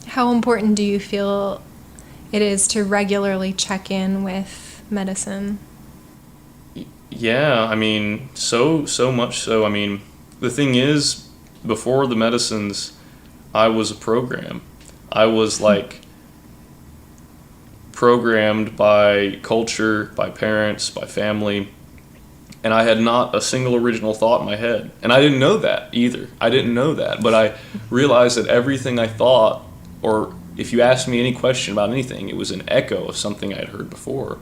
Speaker 3: How important do you feel it is to regularly check in with medicine?
Speaker 2: Yeah, I mean, so much so. I mean, the thing is, before the medicines, I was a program. I was like programmed by culture, by parents, by family, and I had not a single original thought in my head. And I didn't know that either. But I realized that everything I thought, or if you asked me any question about anything, it was an echo of something I had heard before.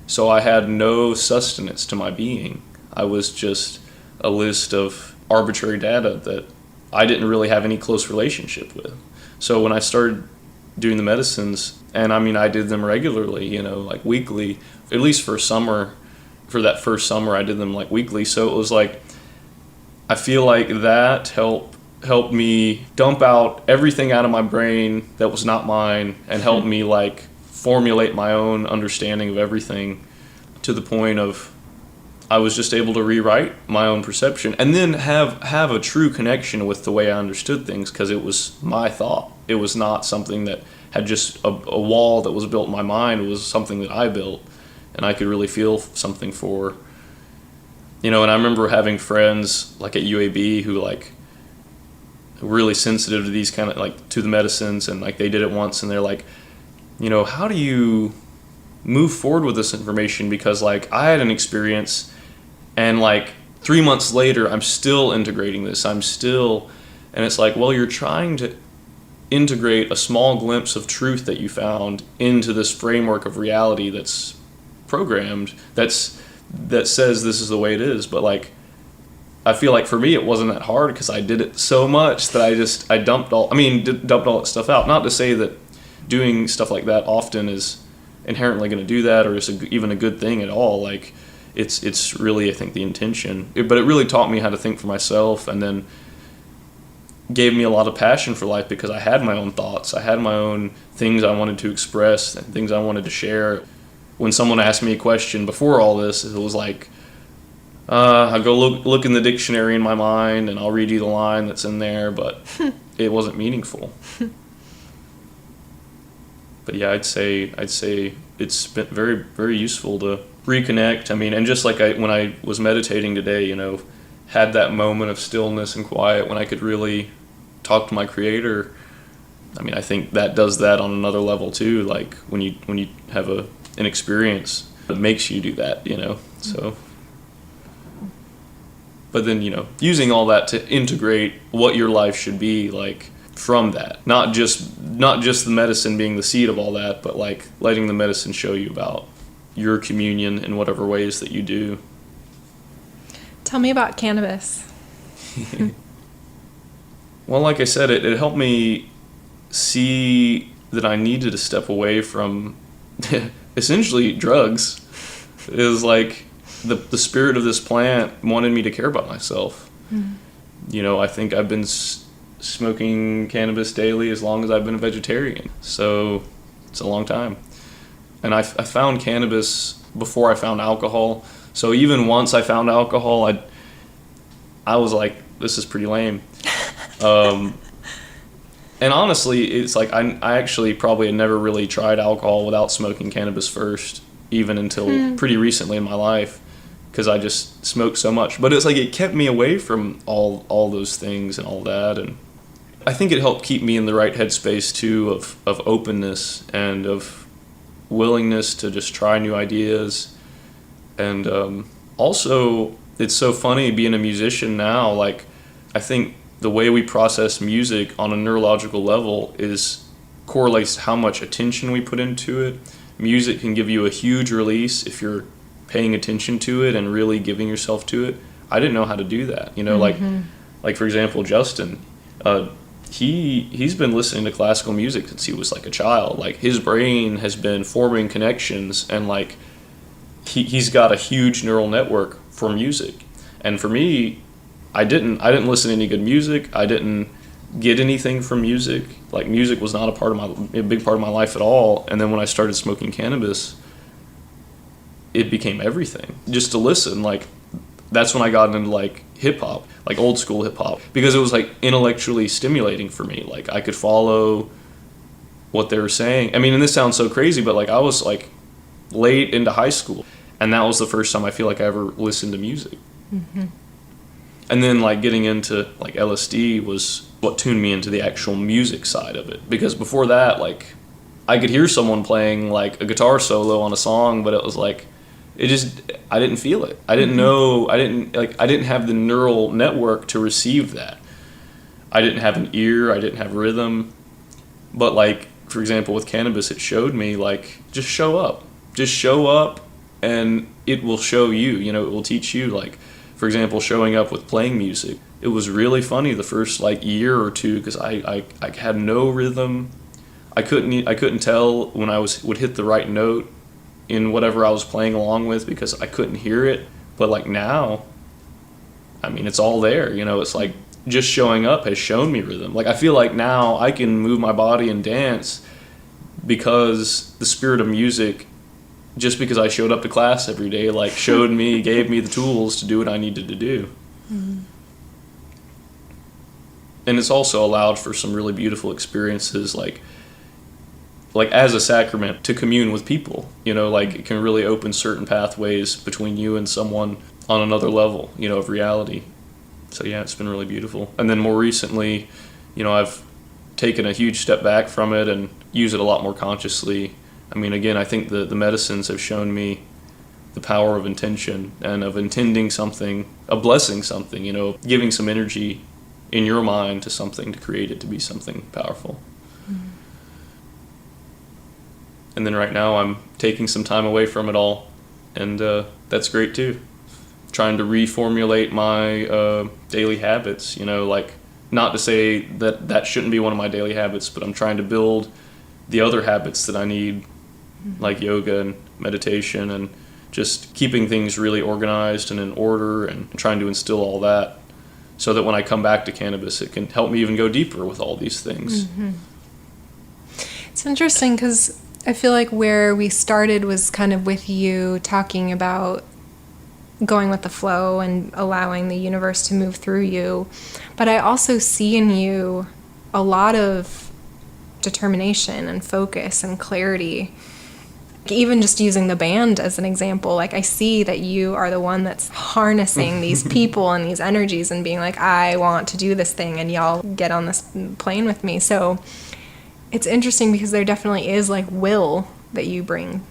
Speaker 2: So I had no sustenance to my being. I was just a list of arbitrary data that I didn't really have any close relationship with. So when I started doing the medicines, and I mean, I did them regularly, like weekly, at least for that first summer, I did them like weekly. So it was like, I feel like that helped me dump out everything out of my brain that was not mine and help me like formulate my own understanding of everything to the point of I was just able to rewrite my own perception and then have a true connection with the way I understood things, because it was my thought. It was not something that had just a wall that was built in my mind. It was something that I built and I could really feel something for. And I remember having friends like at UAB who like really sensitive to these kind of like to the medicines, and like they did it once and they're like, how do you move forward with this information, because like I had an experience, and like 3 months later I'm still integrating this. And it's like, well, you're trying to integrate a small glimpse of truth that you found into this framework of reality that's programmed, that says this is the way it is. But like, I feel like for me it wasn't that hard, because I did it so much that I dumped all that stuff out. Not to say that doing stuff like that often is inherently going to do that, or is even a good thing at all. Like, it's really, I think, the intention. But it really taught me how to think for myself, and then gave me a lot of passion for life, because I had my own thoughts. I had my own things I wanted to express and things I wanted to share. When someone asked me a question before all this, it was like, I go look in the dictionary in my mind, and I'll read you the line that's in there, but it wasn't meaningful. But yeah, I'd say it's been very, very useful to reconnect. I mean, and just like when I was meditating today, had that moment of stillness and quiet when I could really talk to my creator. I mean, I think that does that on another level too. Like when you have an experience that makes you do that, so. But then, using all that to integrate what your life should be, like, from that. Not just the medicine being the seed of all that, but like letting the medicine show you about your communion in whatever ways that you do.
Speaker 3: Tell me about cannabis.
Speaker 2: Well, like I said, it helped me see that I needed to step away from essentially drugs. It was like the spirit of this plant wanted me to care about myself. I think I've been smoking cannabis daily as long as I've been a vegetarian. So it's a long time. And I found cannabis before I found alcohol. So even once I found alcohol, I was like, this is pretty lame. And honestly, it's like I actually probably had never really tried alcohol without smoking cannabis first, even until pretty recently in my life, because I just smoked so much. But it's like it kept me away from all those things and all that. And I think it helped keep me in the right headspace too, of openness and of willingness to just try new ideas. And also, it's so funny being a musician now. Like, I think the way we process music on a neurological level correlates to how much attention we put into it. Music can give you a huge release if you're paying attention to it and really giving yourself to it. I didn't know how to do that. Like for example, Justin, he's been listening to classical music since he was like a child. Like, his brain has been forming connections, and like he's got a huge neural network for music. And for me, I didn't listen to any good music. I didn't get anything from music. Like, music was not a big part of my life at all. And then when I started smoking cannabis, it became everything. Just to listen, like, that's when I got into like hip hop, like old school hip hop, because it was like intellectually stimulating for me. Like, I could follow what they were saying. I mean, and this sounds so crazy, but like I was like late into high school, and that was the first time I feel like I ever listened to music. And then like getting into like LSD was what tuned me into the actual music side of it, because before that, like, I could hear someone playing like a guitar solo on a song, but it was like, I didn't feel it. I didn't know, I didn't have the neural network to receive that. I didn't have an ear, I didn't have rhythm. But like, for example, with cannabis, it showed me like, just show up, and it will show you, it will teach you. Like, for example, showing up with playing music. It was really funny the first like year or two, because I had no rhythm. I couldn't tell when I would hit the right note in whatever I was playing along with, because I couldn't hear it. But like now, I mean, it's all there. It's like just showing up has shown me rhythm. Like, I feel like now I can move my body and dance because the spirit of music, just because I showed up to class every day, like showed me, gave me the tools to do what I needed to do. And it's also allowed for some really beautiful experiences, like as a sacrament, to commune with people. Like, it can really open certain pathways between you and someone on another level, of reality. So yeah, it's been really beautiful. And then more recently, I've taken a huge step back from it and use it a lot more consciously. I mean, again, I think the medicines have shown me the power of intention and of intending something, of blessing something, giving some energy in your mind to something to create it to be something powerful. Mm-hmm. And then right now I'm taking some time away from it all, and that's great too. Trying to reformulate my daily habits, like, not to say that shouldn't be one of my daily habits, but I'm trying to build the other habits that I need, like yoga and meditation and just keeping things really organized and in order, and trying to instill all that so that when I come back to cannabis, it can help me even go deeper with all these things.
Speaker 3: Mm-hmm. It's interesting because I feel like where we started was kind of with you talking about going with the flow and allowing the universe to move through you. But I also see in you a lot of determination and focus and clarity. Even just using the band as an example, like I see that you are the one that's harnessing these people and these energies and being like, I want to do this thing and y'all get on this plane with me. So it's interesting because there definitely is like will that you bring.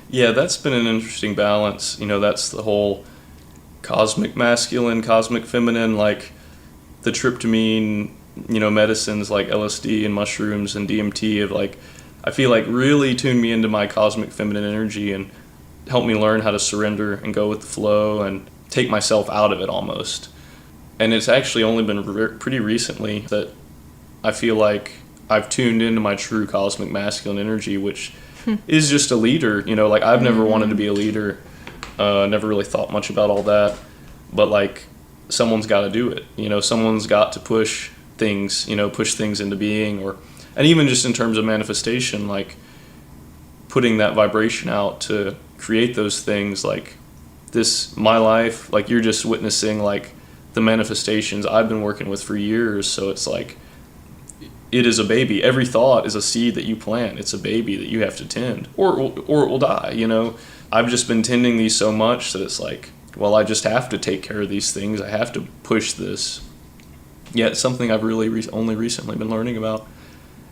Speaker 2: Yeah, that's been an interesting balance. That's the whole cosmic masculine, cosmic feminine, like the tryptamine, medicines like LSD and mushrooms and DMT of like, I feel like really tune me into my cosmic feminine energy and help me learn how to surrender and go with the flow and take myself out of it almost. And it's actually only been pretty recently that I feel like I've tuned into my true cosmic masculine energy, which is just a leader. Like I've never wanted to be a leader, never really thought much about all that, but like someone's got to do it. Someone's got to push things into being, and even just in terms of manifestation, like putting that vibration out to create those things, like my life, like you're just witnessing like the manifestations I've been working with for years. So it's like, it is a baby. Every thought is a seed that you plant. It's a baby that you have to tend, or it will die. I've just been tending these so much that it's like, well, I just have to take care of these things. I have to push this. Yeah, it's something I've really only recently been learning about.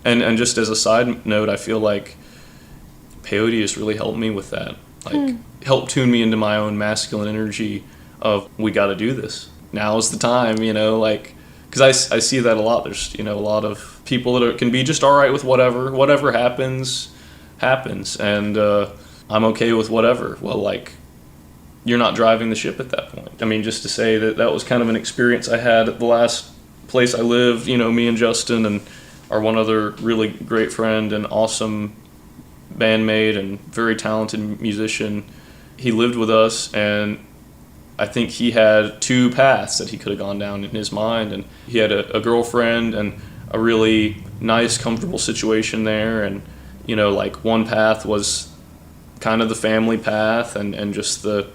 Speaker 2: And just as a side note, I feel like peyote has really helped me with that. Like, help tune me into my own masculine energy of, we got to do this. Now is the time, like, because I see that a lot. There's, a lot of people that can be just all right with whatever happens. And I'm okay with whatever. Well, like, you're not driving the ship at that point. I mean, just to say that was kind of an experience I had at the last place I lived, me and Justin and our one other really great friend and awesome bandmate and very talented musician. He lived with us, and I think he had two paths that he could have gone down in his mind. And he had a girlfriend and a really nice, comfortable situation there. And, like one path was kind of the family path and just the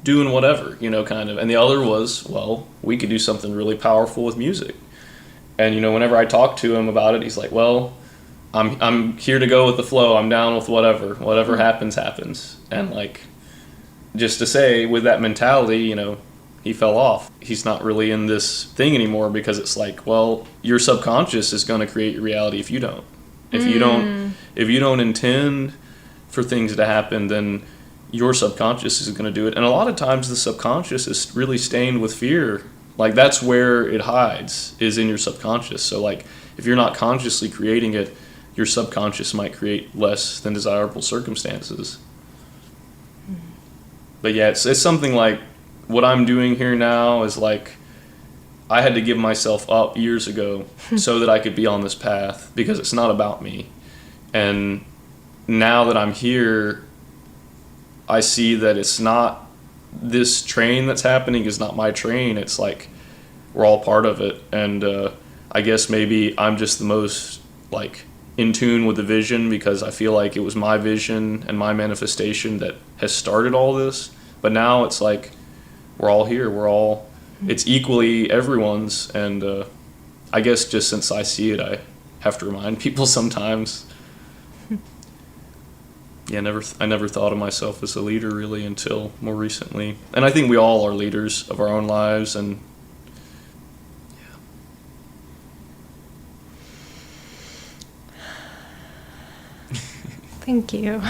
Speaker 2: doing whatever, kind of. And the other was, well, we could do something really powerful with music. And, whenever I talk to him about it, he's like, well, I'm here to go with the flow. I'm down with whatever happens. And like, just to say, with that mentality, he fell off. He's not really in this thing anymore because it's like, well, your subconscious is going to create your reality if you don't. If you don't intend for things to happen, then your subconscious is going to do it. And a lot of times the subconscious is really stained with fear. Like, that's where it hides, is in your subconscious. So like, if you're not consciously creating it, your subconscious might create less than desirable circumstances. But yeah, it's something like what I'm doing here now is like, I had to give myself up years ago so that I could be on this path, because it's not about me. And now that I'm here, I see that it's not, this train that's happening is not my train. It's like, we're all part of it. And I guess maybe I'm just the most like in tune with the vision, because I feel like it was my vision and my manifestation that has started all this. But now it's like, we're all here. It's equally everyone's. And I guess just since I see it, I have to remind people sometimes. Yeah, I never thought of myself as a leader really until more recently. And I think we all are leaders of our own lives. And yeah.
Speaker 3: Thank you.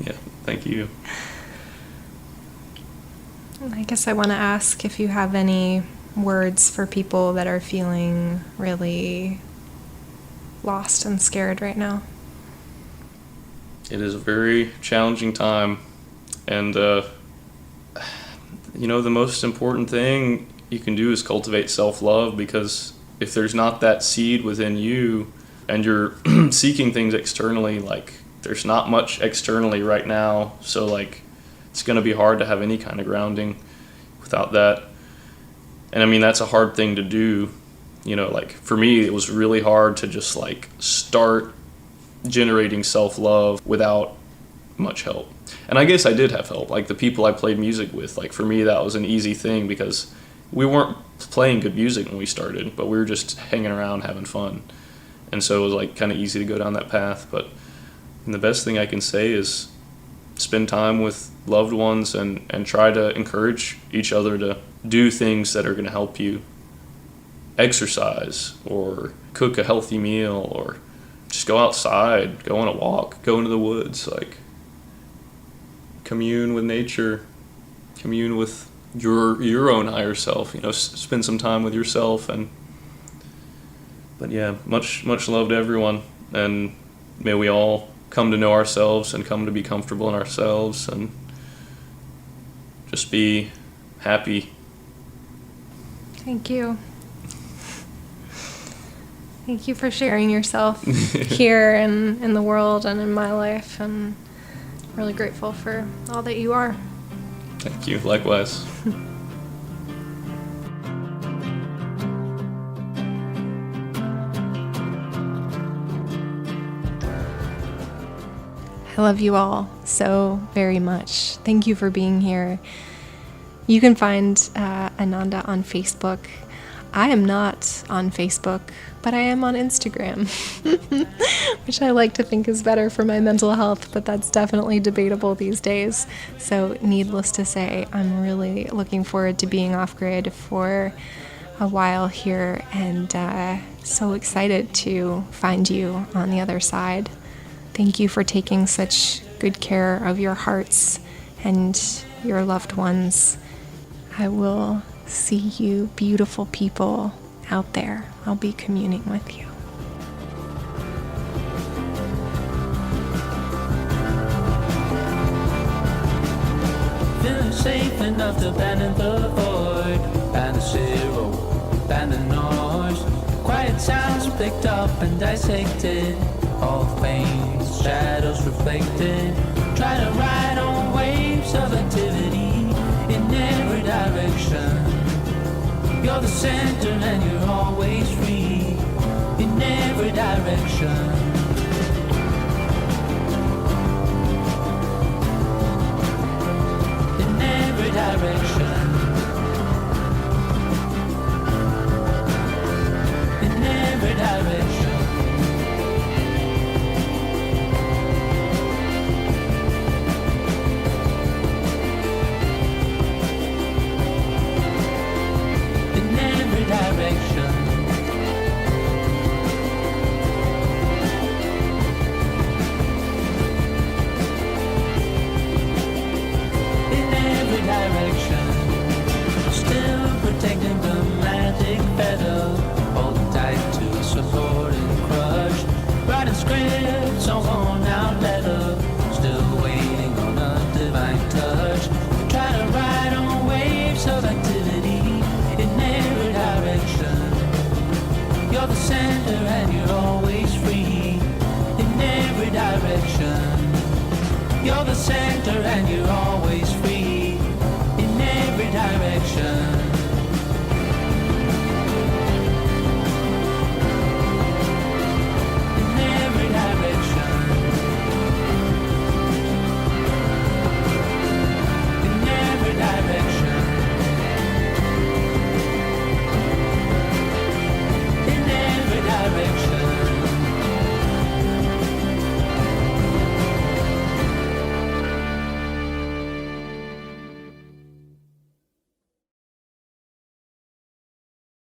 Speaker 2: Yeah, thank you.
Speaker 3: I guess I want to ask if you have any words for people that are feeling really lost and scared right now.
Speaker 2: It is a very challenging time, and you know, the most important thing you can do is cultivate self-love, because if there's not that seed within you and you're seeking things externally, like there's not much externally right now, so like it's going to be hard to have any kind of grounding without that. And I mean, that's a hard thing to do, you know, like for me it was really hard to just like start generating self-love without much help. And I guess I did have help, like the people I played music with. Like for me that was an easy thing, because we weren't playing good music when we started, but we were just hanging around having fun, and so it was like kind of easy to go down that path. But the best thing I can say is spend time with loved ones and try to encourage each other to do things that are going to help you. Exercise, or cook a healthy meal, or just go outside, go on a walk, go into the woods, like commune with nature, commune with your own higher self, you know, spend some time with yourself. But yeah, much love to everyone, and may we all come to know ourselves and come to be comfortable in ourselves and just be happy.
Speaker 3: Thank you. Thank you for sharing yourself here and in the world and in my life, and I'm really grateful for all that you are.
Speaker 2: Thank you, likewise.
Speaker 3: I love you all so very much. Thank you for being here. You can find Ananda on Facebook. I am not on Facebook, but I am on Instagram, which I like to think is better for my mental health, but that's definitely debatable these days. So needless to say, I'm really looking forward to being off-grid for a while here, and so excited to find you on the other side. Thank you for taking such good care of your hearts and your loved ones. I will see you beautiful people out there. I'll be communing with you.
Speaker 1: Feeling safe enough to abandon the void, and the zero, and the noise. Quiet sounds picked up and dissected, all veins, shadows reflected. Try to ride on waves of activity in every direction. You're the center and you're always free in every direction. In every direction. In every direction. Direction. In every direction. Still protecting the magic feather, holding tight to a supporting crush. Writing scripts on worn out leather, still waiting on a divine touch. Try to ride on waves of activity in every direction. You're the center and you're always free in every direction. You're the center and you're always free in every direction.